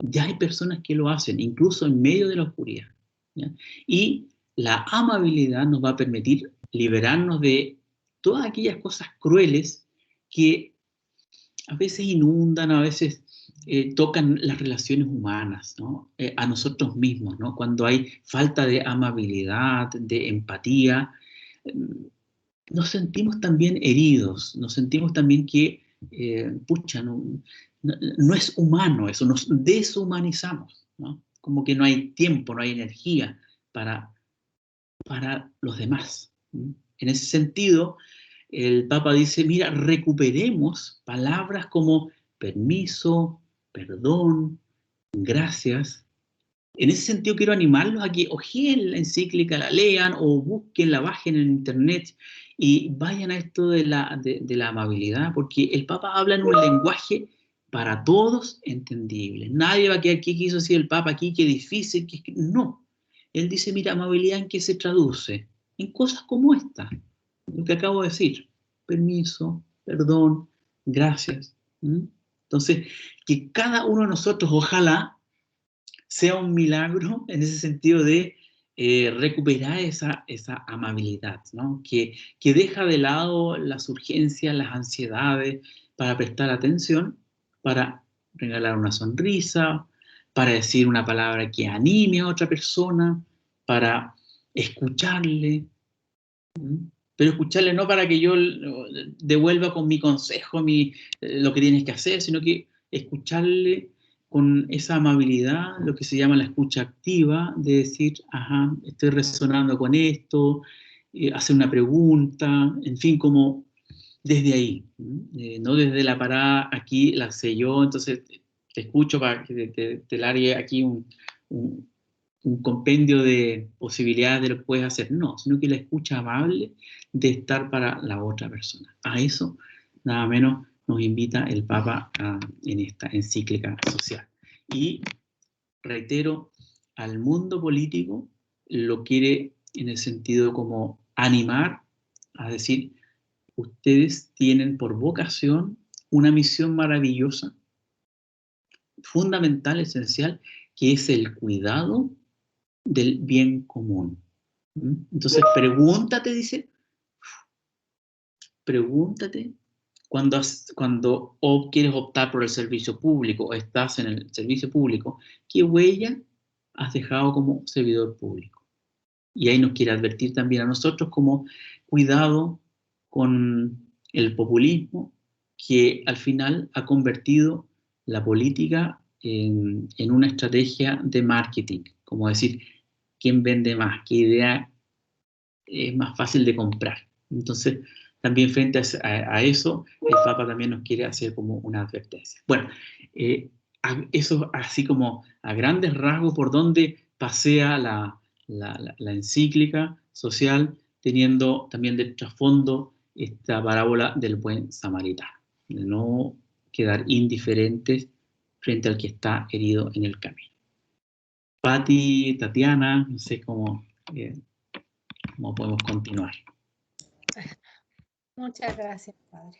Ya hay personas que lo hacen, incluso en medio de la oscuridad, ¿ya? Y la amabilidad nos va a permitir liberarnos de todas aquellas cosas crueles que a veces inundan, a veces tocan las relaciones humanas, ¿no? A nosotros mismos, ¿no? Cuando hay falta de amabilidad, de empatía, nos sentimos también heridos, nos sentimos también que, pucha, no es humano eso, nos deshumanizamos, ¿no? Como que no hay tiempo, no hay energía para los demás. En ese sentido, el Papa dice, mira, recuperemos palabras como permiso, perdón, gracias. En ese sentido quiero animarlos a que ojeen la encíclica, la lean o busquen, la bajen en internet y vayan a esto de la amabilidad, porque el Papa habla en un lenguaje para todos entendible. Nadie va a quedar, ¿qué quiso decir el Papa aquí? Qué difícil, no. Él dice, mira, amabilidad, ¿en qué se traduce? En cosas como esta, lo que acabo de decir. Permiso, perdón, gracias. Entonces, que cada uno de nosotros, ojalá, sea un milagro en ese sentido de recuperar esa amabilidad, ¿no? Que deja de lado las urgencias, las ansiedades, para prestar atención, para regalar una sonrisa, para decir una palabra que anime a otra persona, para escucharle, pero escucharle no para que yo devuelva con mi consejo lo que tienes que hacer, sino que escucharle con esa amabilidad, lo que se llama la escucha activa, de decir, ajá, estoy resonando con esto, hacer una pregunta, en fin, como desde ahí, no desde la parada, aquí la sé yo, entonces te escucho para que te largue aquí un compendio de posibilidades de lo que puedes hacer, no, sino que la escucha amable de estar para la otra persona. A eso, nada menos, nos invita el Papa en esta encíclica social. Y reitero, al mundo político lo quiere en el sentido como animar a decir, ustedes tienen por vocación una misión maravillosa, fundamental, esencial, que es el cuidado del bien común. Entonces, pregúntate, dice, pregúntate cuando quieres optar por el servicio público o estás en el servicio público, ¿qué huella has dejado como servidor público? Y ahí nos quiere advertir también a nosotros como cuidado con el populismo que al final ha convertido la política en una estrategia de marketing, como decir, ¿quién vende más? ¿Qué idea es más fácil de comprar? Entonces, también frente a eso, el Papa también nos quiere hacer como una advertencia. Bueno, eso así como a grandes rasgos por donde pasea la encíclica social, teniendo también de trasfondo esta parábola del buen samaritano, de no quedar indiferentes frente al que está herido en el camino. Pati, Tatiana, no sé cómo podemos continuar. Muchas gracias, padre.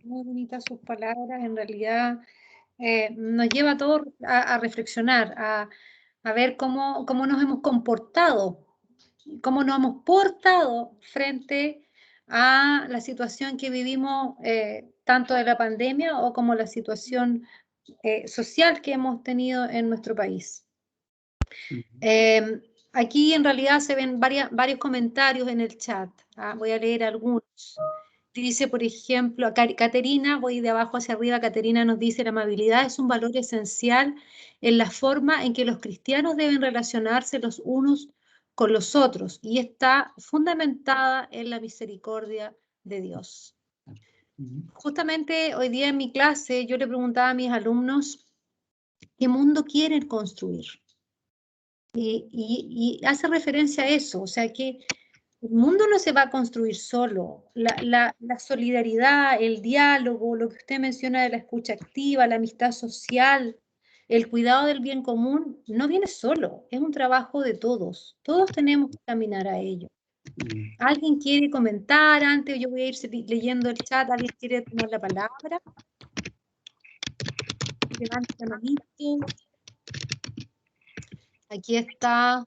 Muy bonitas sus palabras. En realidad nos lleva a todos a reflexionar, a ver cómo nos hemos comportado, cómo nos hemos portado frente a la situación que vivimos, tanto de la pandemia o como la situación social que hemos tenido en nuestro país. Aquí en realidad se ven varios comentarios en el chat. Voy a leer algunos. Dice, por ejemplo, Caterina, voy de abajo hacia arriba, Caterina nos dice, la amabilidad es un valor esencial en la forma en que los cristianos deben relacionarse los unos con los otros y está fundamentada en la misericordia de Dios. Justamente hoy día en mi clase yo le preguntaba a mis alumnos qué mundo quieren construir. Y hace referencia a eso, o sea que el mundo no se va a construir solo. La solidaridad, el diálogo, lo que usted menciona de la escucha activa, la amistad social, el cuidado del bien común, no viene solo, es un trabajo de todos. Todos tenemos que caminar a ello. ¿Alguien quiere comentar antes? Yo voy a ir leyendo el chat. ¿Alguien quiere tomar la palabra? Levante la manito. Aquí está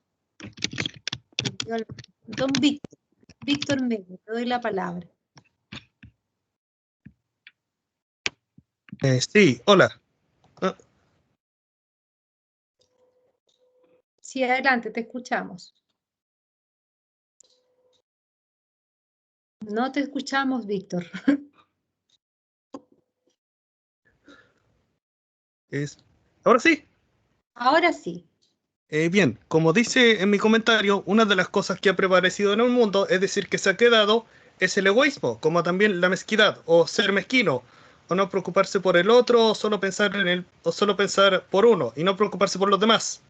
don Víctor. Víctor Mego, te doy la palabra. Sí, hola. Sí, adelante, te escuchamos. No te escuchamos, Víctor. ¿Ahora sí? Ahora sí. Bien, como dice en mi comentario, una de las cosas que ha prevalecido en el mundo, es decir, que se ha quedado, es el egoísmo, como también la mezquindad, o ser mezquino, o no preocuparse por el otro, o solo pensar o solo pensar por uno, y no preocuparse por los demás.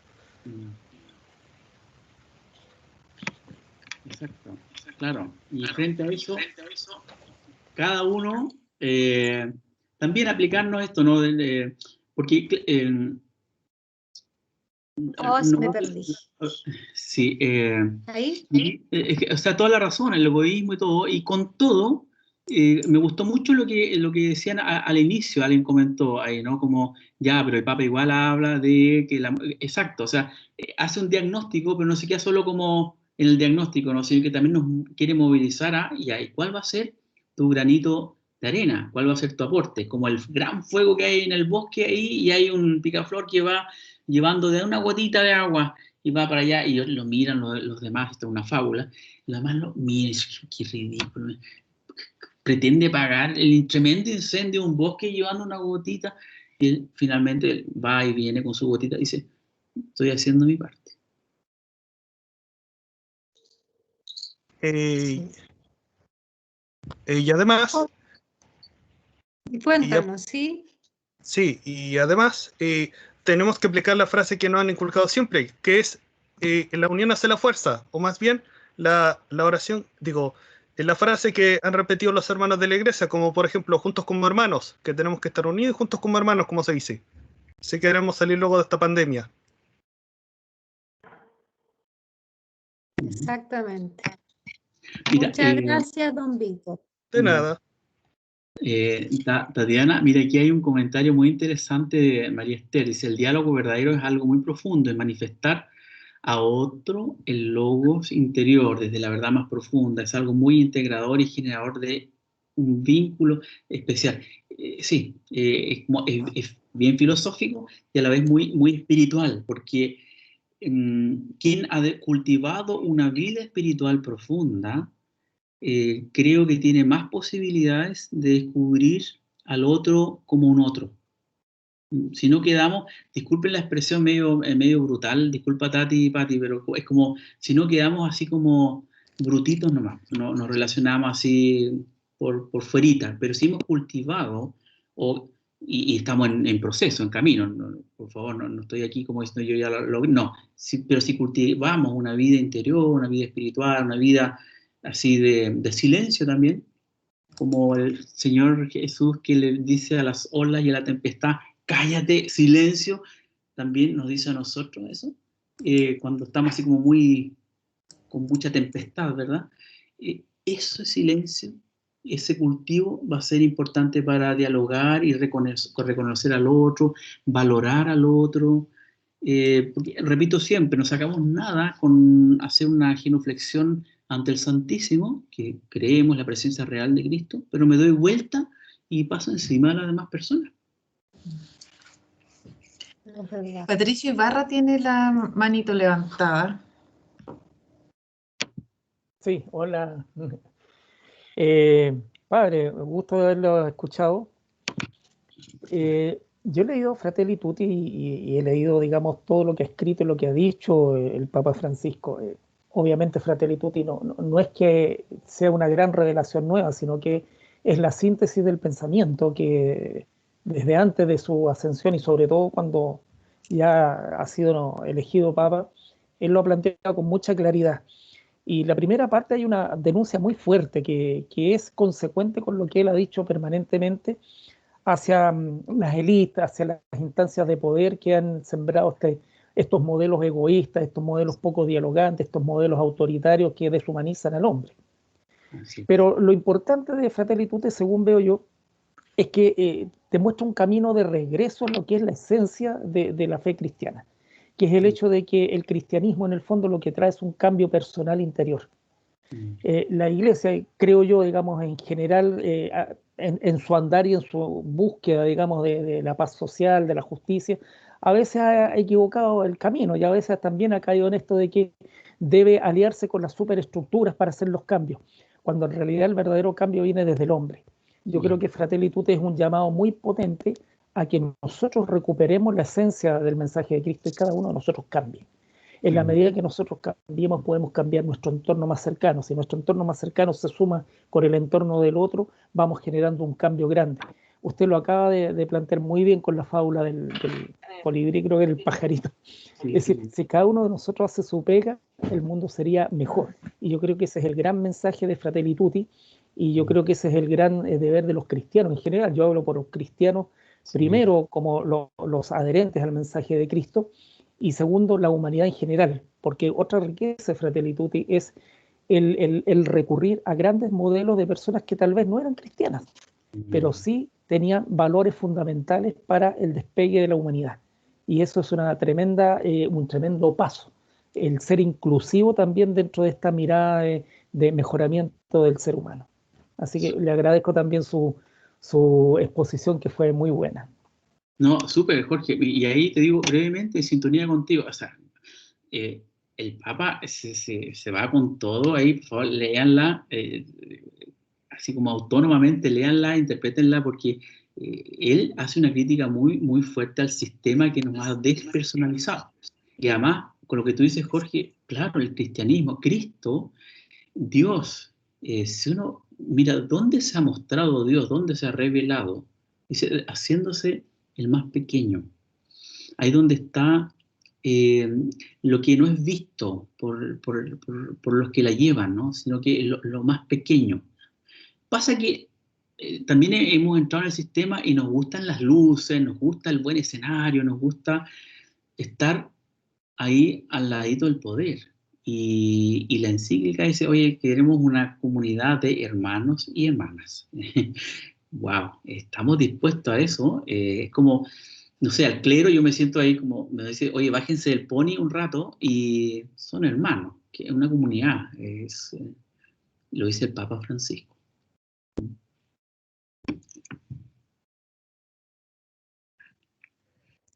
Exacto, claro. Y frente a eso, cada uno también aplicarnos esto, ¿no? Porque sí, me perdí. Sí. ¿Ahí? O sea, toda la razón, el egoísmo y todo, y con todo, me gustó mucho lo que decían al inicio, alguien comentó ahí, ¿no? Como, ya, pero el Papa igual habla de que exacto, o sea, hace un diagnóstico, pero no se queda solo como en el diagnóstico, ¿no? Sino que también nos quiere movilizar ¿cuál va a ser tu granito de arena? ¿Cuál va a ser tu aporte? Como el gran fuego que hay en el bosque ahí, y hay un picaflor que va llevando de una gotita de agua y va para allá, y lo miran los demás, esto es una fábula, y los demás lo miran, qué ridículo, pretende pagar el tremendo incendio de un bosque llevando una gotita, y él finalmente va y viene con su gotita y dice, estoy haciendo mi parte. Y además... Y cuéntanos, ¿sí? Sí, y además tenemos que aplicar la frase que nos han inculcado siempre, que es la unión hace la fuerza, o más bien la oración, la frase que han repetido los hermanos de la iglesia, como por ejemplo, juntos como hermanos, que tenemos que estar unidos juntos como hermanos, como se dice, si queremos salir luego de esta pandemia. Exactamente. Mira, muchas gracias, don Víctor. De nada. Tatiana, mira, aquí hay un comentario muy interesante de María Esther. Dice, el diálogo verdadero es algo muy profundo, es manifestar a otro el logos interior desde la verdad más profunda. Es algo muy integrador y generador de un vínculo especial. Sí, es bien filosófico y a la vez muy, muy espiritual, porque quien ha cultivado una vida espiritual profunda, creo que tiene más posibilidades de descubrir al otro como un otro. Si no quedamos, disculpen la expresión medio brutal, disculpa Tati y Pati, pero es como, si no quedamos así como brutitos nomás, no, nos relacionamos así por fuerita, pero si hemos cultivado, y estamos en proceso, en camino, por favor, no estoy aquí como diciendo yo ya no, pero si cultivamos una vida interior, una vida espiritual, una vida así de silencio también, como el Señor Jesús que le dice a las olas y a la tempestad, cállate, silencio, también nos dice a nosotros eso, cuando estamos así como con mucha tempestad, ¿verdad? Eso es silencio, ese cultivo va a ser importante para dialogar y reconocer al otro, valorar al otro. Porque, repito siempre, no sacamos nada con hacer una genuflexión ante el Santísimo, que creemos la presencia real de Cristo, pero me doy vuelta y paso encima de las demás personas. Es verdad. Patricio Ibarra tiene la manito levantada. Sí, hola. Padre, gusto de haberlo escuchado. Yo he leído Fratelli Tutti y he leído, digamos, todo lo que ha escrito y lo que ha dicho el Papa Francisco. Obviamente Fratelli Tutti no es que sea una gran revelación nueva, sino que es la síntesis del pensamiento que desde antes de su ascensión y sobre todo cuando ya ha sido elegido Papa, él lo ha planteado con mucha claridad. Y la primera parte hay una denuncia muy fuerte que es consecuente con lo que él ha dicho permanentemente hacia las élites, hacia las instancias de poder que han sembrado estos modelos egoístas, estos modelos poco dialogantes, estos modelos autoritarios que deshumanizan al hombre. Así. Pero lo importante de Fratelli Tutti, según veo yo, es que te muestra un camino de regreso a lo que es la esencia de la fe cristiana, que es el hecho de que el cristianismo en el fondo lo que trae es un cambio personal interior. La Iglesia, creo yo, digamos, en general, en su andar y en su búsqueda, digamos, de la paz social, de la justicia, a veces ha equivocado el camino y a veces también ha caído en esto de que debe aliarse con las superestructuras para hacer los cambios, cuando en realidad el verdadero cambio viene desde el hombre. Yo creo que Fratelli Tutti es un llamado muy potente a que nosotros recuperemos la esencia del mensaje de Cristo y cada uno de nosotros cambie. En la medida que nosotros cambiemos, podemos cambiar nuestro entorno más cercano. Si nuestro entorno más cercano se suma con el entorno del otro, vamos generando un cambio grande. Usted lo acaba de plantear muy bien con la fábula del colibrí, creo que era el pajarito. Es decir, si cada uno de nosotros hace su pega, el mundo sería mejor. Y yo creo que ese es el gran mensaje de Fratelli Tutti, y yo creo que ese es el gran deber de los cristianos en general. Yo hablo por los cristianos, primero como los adherentes al mensaje de Cristo, y segundo, la humanidad en general, porque otra riqueza de Fratelli Tutti es el recurrir a grandes modelos de personas que tal vez no eran cristianas, pero sí tenían valores fundamentales para el despegue de la humanidad. Y eso es un tremendo paso. El ser inclusivo también dentro de esta mirada de mejoramiento del ser humano. Así que le agradezco también su exposición, que fue muy buena. No, súper, Jorge. Y ahí te digo brevemente, en sintonía contigo, o sea, el Papa se va con todo ahí, por favor, léanla, así como autónomamente, léanla, interprétenla, porque él hace una crítica muy, muy fuerte al sistema que nos ha despersonalizado. Y además, con lo que tú dices, Jorge, claro, el cristianismo, Cristo, Dios, si uno mira dónde se ha mostrado Dios, dónde se ha revelado, dice, haciéndose el más pequeño. Ahí donde está lo que no es visto por los que la llevan, ¿no? Sino que lo más pequeño. Pasa que también hemos entrado en el sistema y nos gustan las luces, nos gusta el buen escenario, nos gusta estar ahí al ladito del poder. Y la encíclica dice, oye, queremos una comunidad de hermanos y hermanas. Wow, ¿estamos dispuestos a eso? Es como, no sé, al clero yo me siento ahí como, me dice, oye, bájense del pony un rato y son hermanos, que es una comunidad, lo dice el Papa Francisco.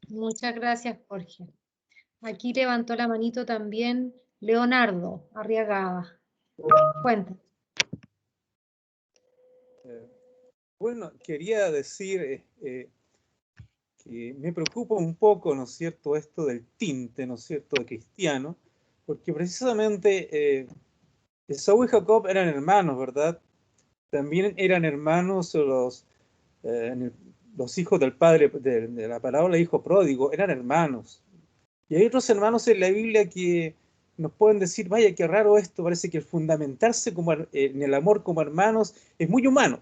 Muchas gracias, Jorge. Aquí levantó la manito también Leonardo Arriagada. Cuenta. Bueno, quería decir que me preocupa un poco, ¿no es cierto?, esto del tinte, ¿no es cierto?, de cristiano, porque precisamente Esaú y Jacob eran hermanos, ¿verdad? También eran hermanos los hijos del padre de la parábola hijo pródigo, eran hermanos. Y hay otros hermanos en la Biblia que nos pueden decir, vaya, qué raro esto, parece que el fundamentarse en el amor como hermanos es muy humano.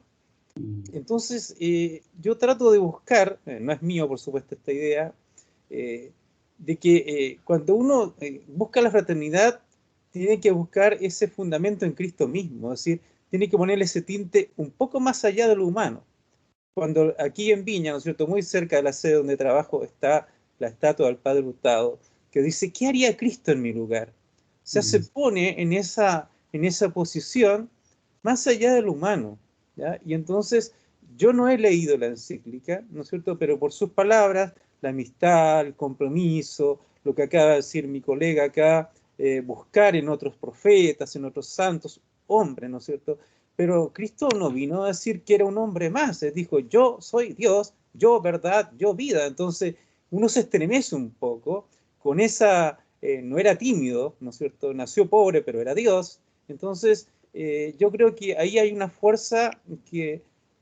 Entonces, yo trato de buscar, no es mío, por supuesto, esta idea, de que cuando uno busca la fraternidad, tiene que buscar ese fundamento en Cristo mismo, es decir, tiene que ponerle ese tinte un poco más allá de lo humano. Cuando aquí en Viña, ¿no es cierto?, muy cerca de la sede donde trabajo, está la estatua del Padre Hurtado, que dice, ¿qué haría Cristo en mi lugar? O sea, se pone en esa posición más allá de lo humano, ¿ya? Y entonces, yo no he leído la encíclica, ¿no es cierto?, pero por sus palabras, la amistad, el compromiso, lo que acaba de decir mi colega acá, buscar en otros profetas, en otros santos, hombres, ¿no es cierto?, pero Cristo no vino a decir que era un hombre más, él dijo, yo soy Dios, yo verdad, yo vida. Entonces uno se estremece un poco con esa, no era tímido, ¿no es cierto? Nació pobre, pero era Dios. Entonces yo creo que ahí hay una fuerza que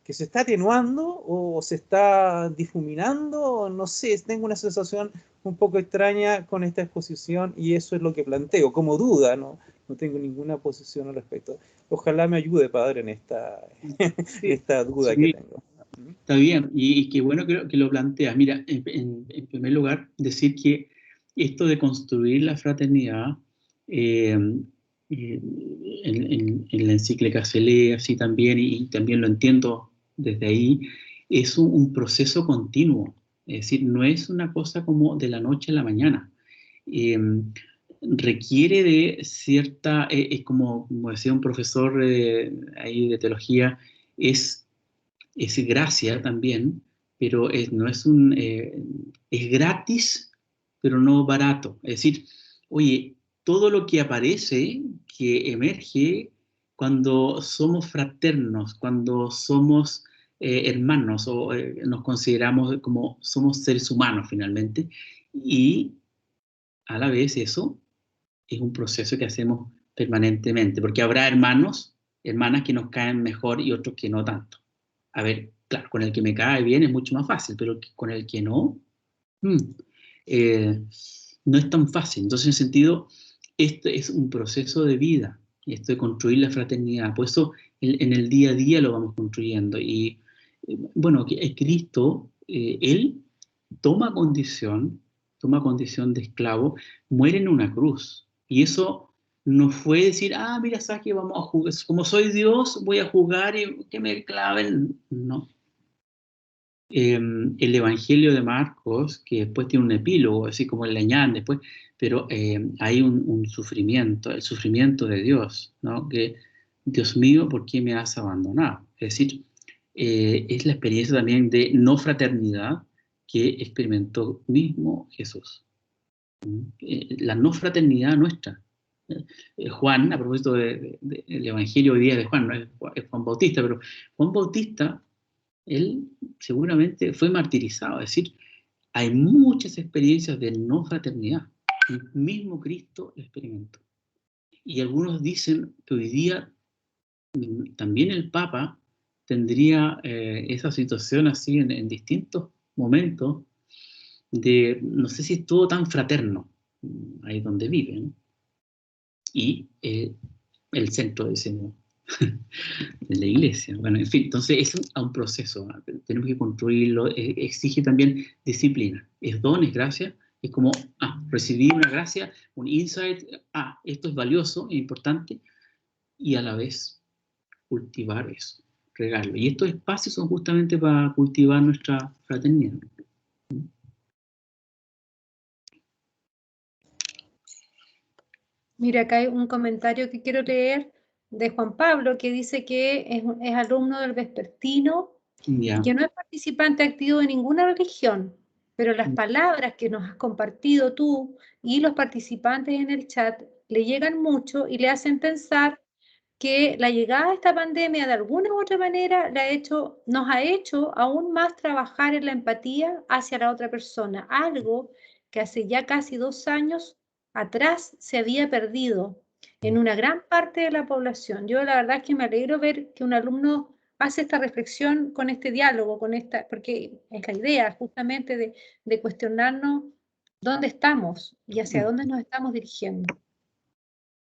se está atenuando o se está difuminando, no sé, tengo una sensación un poco extraña con esta exposición y eso es lo que planteo, como duda, ¿no? No tengo ninguna posición al respecto. Ojalá me ayude, Padre, en esta duda que tengo. Está bien, y qué bueno que lo planteas. Mira, en primer lugar, decir que esto de construir la fraternidad, en la encíclica se lee así también, y también lo entiendo desde ahí, es un proceso continuo. Es decir, no es una cosa como de la noche a la mañana. Requiere de cierta, es como decía un profesor ahí de teología, es gracia también, pero no es es gratis, pero no barato. Es decir, oye, todo lo que aparece, que emerge cuando somos fraternos, cuando somos hermanos o nos consideramos como somos seres humanos finalmente, y a la vez eso es un proceso que hacemos permanentemente, porque habrá hermanas que nos caen mejor y otros que no tanto. A ver, claro, con el que me cae bien es mucho más fácil, pero con el que no, no es tan fácil. Entonces, en ese sentido, esto es un proceso de vida, esto de construir la fraternidad. Por eso, en el día a día lo vamos construyendo. Y, bueno, Cristo, Él toma condición de esclavo, muere en una cruz. Y eso no fue decir, mira, Saki, vamos a jugar, como soy Dios, voy a jugar y que me claven. No. El Evangelio de Marcos, que después tiene un epílogo, así como el Leñán después, pero hay un sufrimiento, el sufrimiento de Dios, ¿no? Que, Dios mío, ¿por qué me has abandonado? Es decir, es la experiencia también de no fraternidad que experimentó mismo Jesús. La no fraternidad nuestra. Juan, a propósito del Evangelio hoy día de Juan, no es Juan Bautista, pero Juan Bautista, él seguramente fue martirizado. Es decir, hay muchas experiencias de no fraternidad. El mismo Cristo lo experimentó. Y algunos dicen que hoy día también el Papa tendría esa situación así en distintos momentos de, no sé si es todo tan fraterno, ahí donde vive, ¿no? Y el centro de de la iglesia. Bueno, en fin, entonces es un proceso, tenemos que construirlo, exige también disciplina. Es don, es gracia, es como recibir una gracia, un insight, esto es valioso, es importante, y a la vez cultivar eso, regarlo. Y estos espacios son justamente para cultivar nuestra fraternidad. Mira, acá hay un comentario que quiero leer de Juan Pablo, que dice que es alumno del vespertino y que no es participante activo de ninguna religión, pero las palabras que nos has compartido tú y los participantes en el chat le llegan mucho y le hacen pensar que la llegada de esta pandemia de alguna u otra manera nos ha hecho aún más trabajar en la empatía hacia la otra persona, algo que hace ya casi 2 años atrás se había perdido en una gran parte de la población. Yo la verdad es que me alegro ver que un alumno hace esta reflexión con este diálogo, porque es la idea justamente de cuestionarnos dónde estamos y hacia dónde nos estamos dirigiendo.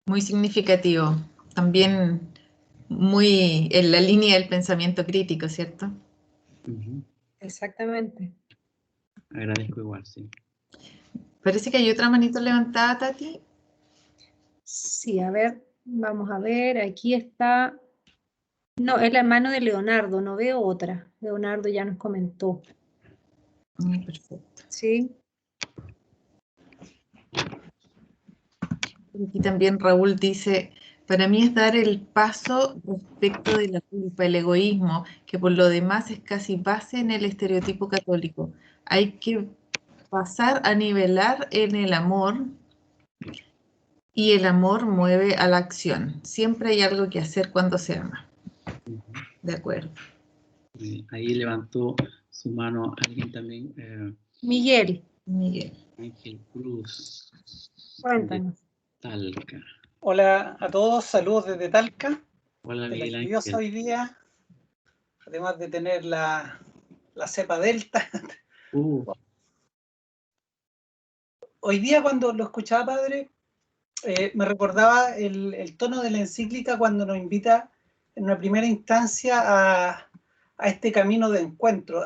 Muy significativo. También muy en la línea del pensamiento crítico, ¿cierto? Exactamente. Agradezco igual, sí. Parece que hay otra manito levantada, Tati. Sí, a ver, vamos a ver, aquí está No, es la hermano de Leonardo, no veo otra. Leonardo ya nos comentó. Perfecto. ¿Sí? Y también Raúl dice, para mí es dar el paso respecto de la culpa, el egoísmo, que por lo demás es casi base en el estereotipo católico. Hay que pasar a nivelar en el amor y el amor mueve a la acción. Siempre hay algo que hacer cuando se ama. De acuerdo. Ahí levantó su mano alguien también. Miguel, Miguel. Ángel Cruz. cuéntanos. De Talca. Hola a todos, saludos desde Talca, Hola, de la Miguel lluviosa hoy Ángel. día, además de tener la cepa Delta. Hoy día cuando lo escuchaba, padre, me recordaba el tono de la encíclica cuando nos invita en una primera instancia a este camino de encuentro.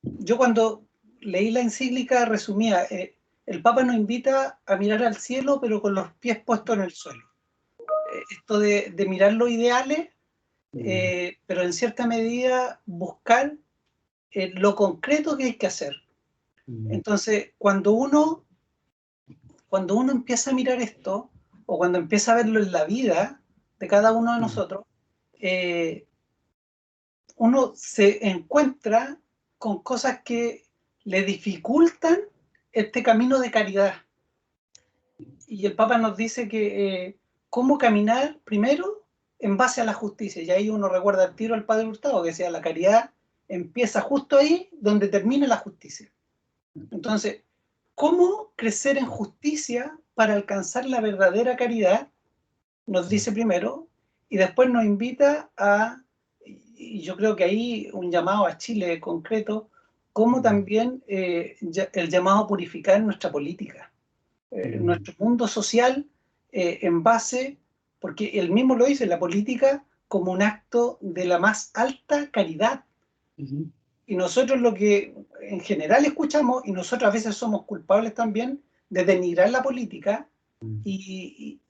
Yo cuando leí la encíclica resumía, el Papa nos invita a mirar al cielo pero con los pies puestos en el suelo. Esto de mirar los ideales, pero en cierta medida buscar lo concreto que hay que hacer. Entonces, cuando uno empieza a mirar esto, o cuando empieza a verlo en la vida de cada uno de nosotros, uno se encuentra con cosas que le dificultan este camino de caridad. Y el Papa nos dice que cómo caminar primero en base a la justicia. Y ahí uno recuerda al tiro al Padre Hurtado, que decía, la caridad empieza justo ahí donde termina la justicia. Entonces, ¿cómo crecer en justicia para alcanzar la verdadera caridad? Nos dice primero, y después nos invita a, y yo creo que ahí un llamado a Chile concreto, como también el llamado a purificar nuestra política, nuestro mundo social en base, porque él mismo lo dice, la política como un acto de la más alta caridad. Y nosotros lo que en general escuchamos, y nosotros a veces somos culpables también de denigrar la política y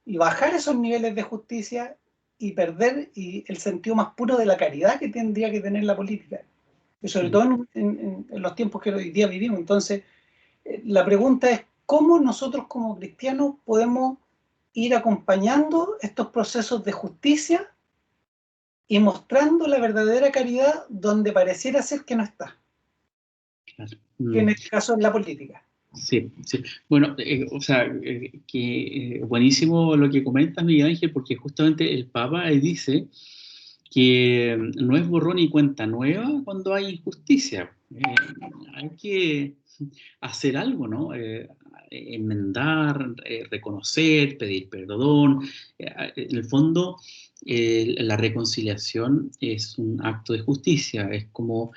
bajar esos niveles de justicia y perder el sentido más puro de la caridad que tendría que tener la política, y sobre todo en los tiempos que hoy día vivimos. Entonces, la pregunta es, ¿cómo nosotros como cristianos podemos ir acompañando estos procesos de justicia y mostrando la verdadera caridad donde pareciera ser que no está? Claro. Que en este caso es la política. Sí, sí. Bueno, o sea, buenísimo lo que comentas, Miguel Ángel, porque justamente el Papa dice que no es borrón y cuenta nueva cuando hay injusticia. Hay que hacer algo, ¿no? Enmendar, reconocer, pedir perdón. En el fondo, la reconciliación es un acto de justicia, es como,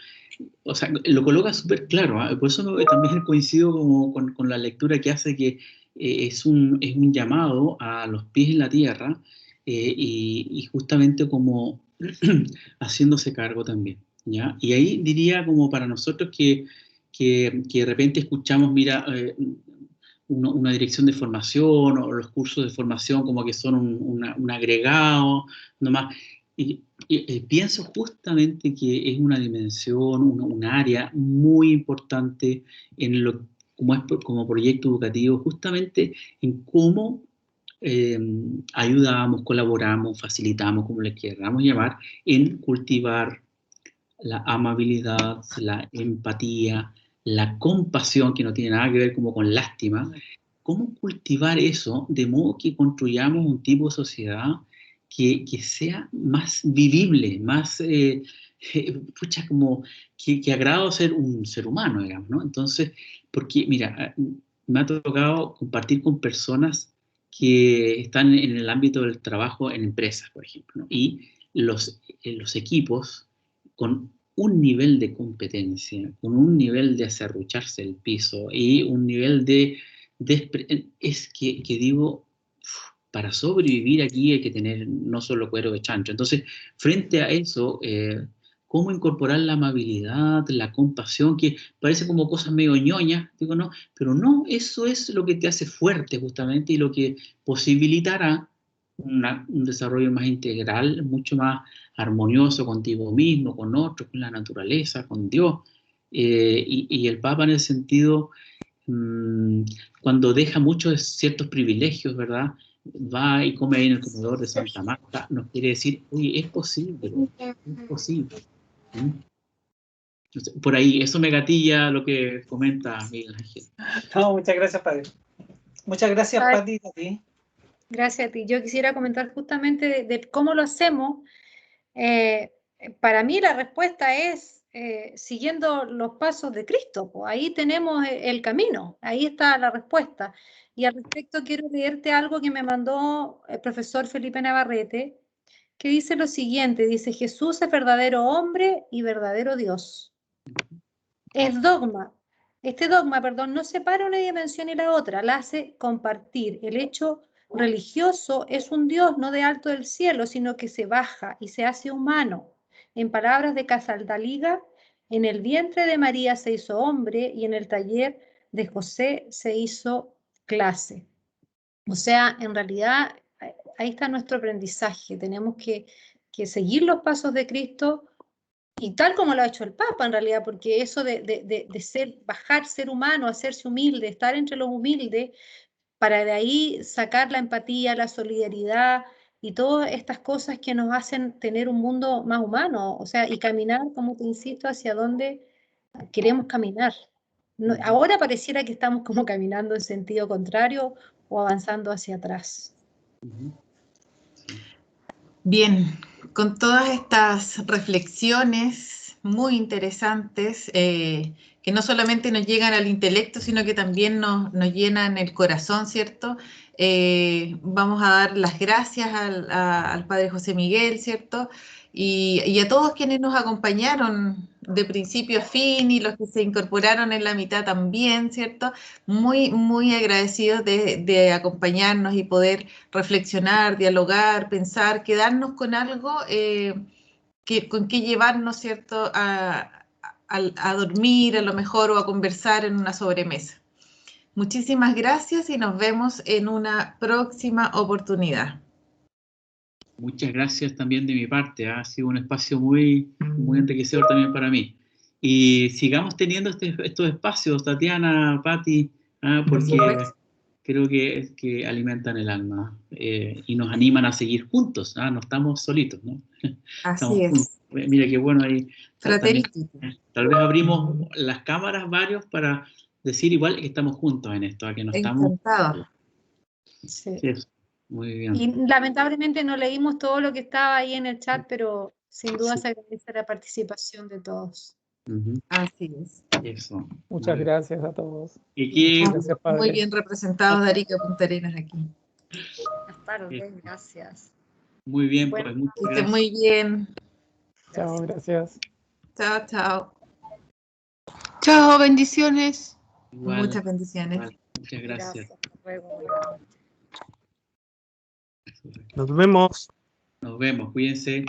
o sea, lo coloca súper claro, ¿eh? Por eso también coincido como con la lectura que hace, que es un llamado a los pies en la tierra, y justamente como haciéndose cargo también, ¿ya? Y ahí diría como para nosotros que de repente escuchamos, mira, una dirección de formación o los cursos de formación como que son un agregado, nomás. Y pienso justamente que es una dimensión, un área muy importante en lo, como proyecto educativo, justamente en cómo ayudamos, colaboramos, facilitamos, como le queramos llamar, en cultivar la amabilidad, la empatía, la compasión, que no tiene nada que ver como con lástima. ¿Cómo cultivar eso de modo que construyamos un tipo de sociedad que sea más vivible, más, como que agrada ser un ser humano, digamos, ¿no? Entonces, porque, mira, me ha tocado compartir con personas que están en el ámbito del trabajo en empresas, por ejemplo, ¿no? Y los equipos con un nivel de competencia, con un nivel de aserrucharse el piso y un nivel es que digo, para sobrevivir aquí hay que tener no solo cuero de chancho. Entonces, frente a eso, cómo incorporar la amabilidad, la compasión, que parece como cosas medio ñoñas, digo, no, pero no, eso es lo que te hace fuerte justamente y lo que posibilitará un desarrollo más integral, mucho más armonioso contigo mismo, con otros, con la naturaleza, con Dios. Y el Papa en ese sentido, cuando deja muchos ciertos privilegios, ¿verdad? Va y come ahí en el comedor de Santa Marta, nos quiere decir, oye, es posible, es posible. Por ahí, eso me gatilla lo que comenta Miguel Ángel. No, muchas gracias, padre. Muchas gracias, Ay. Pati, a ti. Gracias a ti. Yo quisiera comentar justamente de cómo lo hacemos. Para mí la respuesta es siguiendo los pasos de Cristo. Pues ahí tenemos el camino, ahí está la respuesta. Y al respecto quiero leerte algo que me mandó el profesor Felipe Navarrete, que dice lo siguiente, dice, Jesús es verdadero hombre y verdadero Dios. Es dogma. Este dogma, perdón, no separa una dimensión y la otra, la hace compartir. El hecho religioso es un Dios no de alto del cielo, sino que se baja y se hace humano. En palabras de Casaldaliga, en el vientre de María se hizo hombre y en el taller de José se hizo clase. O sea, en realidad, ahí está nuestro aprendizaje. Tenemos que seguir los pasos de Cristo y tal como lo ha hecho el Papa, en realidad, porque eso de ser, bajar, ser humano, hacerse humilde, estar entre los humildes, para de ahí sacar la empatía, la solidaridad y todas estas cosas que nos hacen tener un mundo más humano, o sea, y caminar, como te insisto, hacia donde queremos caminar. No, ahora pareciera que estamos como caminando en sentido contrario o avanzando hacia atrás. Bien, con todas estas reflexiones muy interesantes, que no solamente nos llegan al intelecto, sino que también nos llenan el corazón, ¿cierto? Vamos a dar las gracias al Padre José Miguel, ¿cierto? Y a todos quienes nos acompañaron de principio a fin y los que se incorporaron en la mitad también, ¿cierto? Muy, muy agradecidos de acompañarnos y poder reflexionar, dialogar, pensar, quedarnos con algo con que llevarnos, ¿cierto?, a dormir a lo mejor o a conversar en una sobremesa. Muchísimas gracias y nos vemos en una próxima oportunidad. Muchas gracias también de mi parte. Ha sido un espacio muy, muy enriquecedor también para mí. Y sigamos teniendo estos espacios, Tatiana, Pati, porque creo que alimentan el alma y nos animan a seguir juntos. No estamos solitos, ¿no? Así es. Mira qué bueno ahí. Fraternity. Tal vez abrimos las cámaras varios para decir igual que estamos juntos en esto, que no estamos. Encantado. Sí. Sí, muy bien. Y lamentablemente no leímos todo lo que estaba ahí en el chat, pero sin duda se agradece la participación de todos. Así es. Eso. Muchas gracias a todos. Gracias, muy bien representados de Arica Punta Arenas aquí. Buenas tardes, gracias. Muy bien, bueno, pues muchas que gracias. muy bien. Chao, gracias. Chao, chao. Chao, bendiciones. Igual, muchas bendiciones. igual. Muchas gracias. Hasta luego. Nos vemos. Nos vemos, cuídense.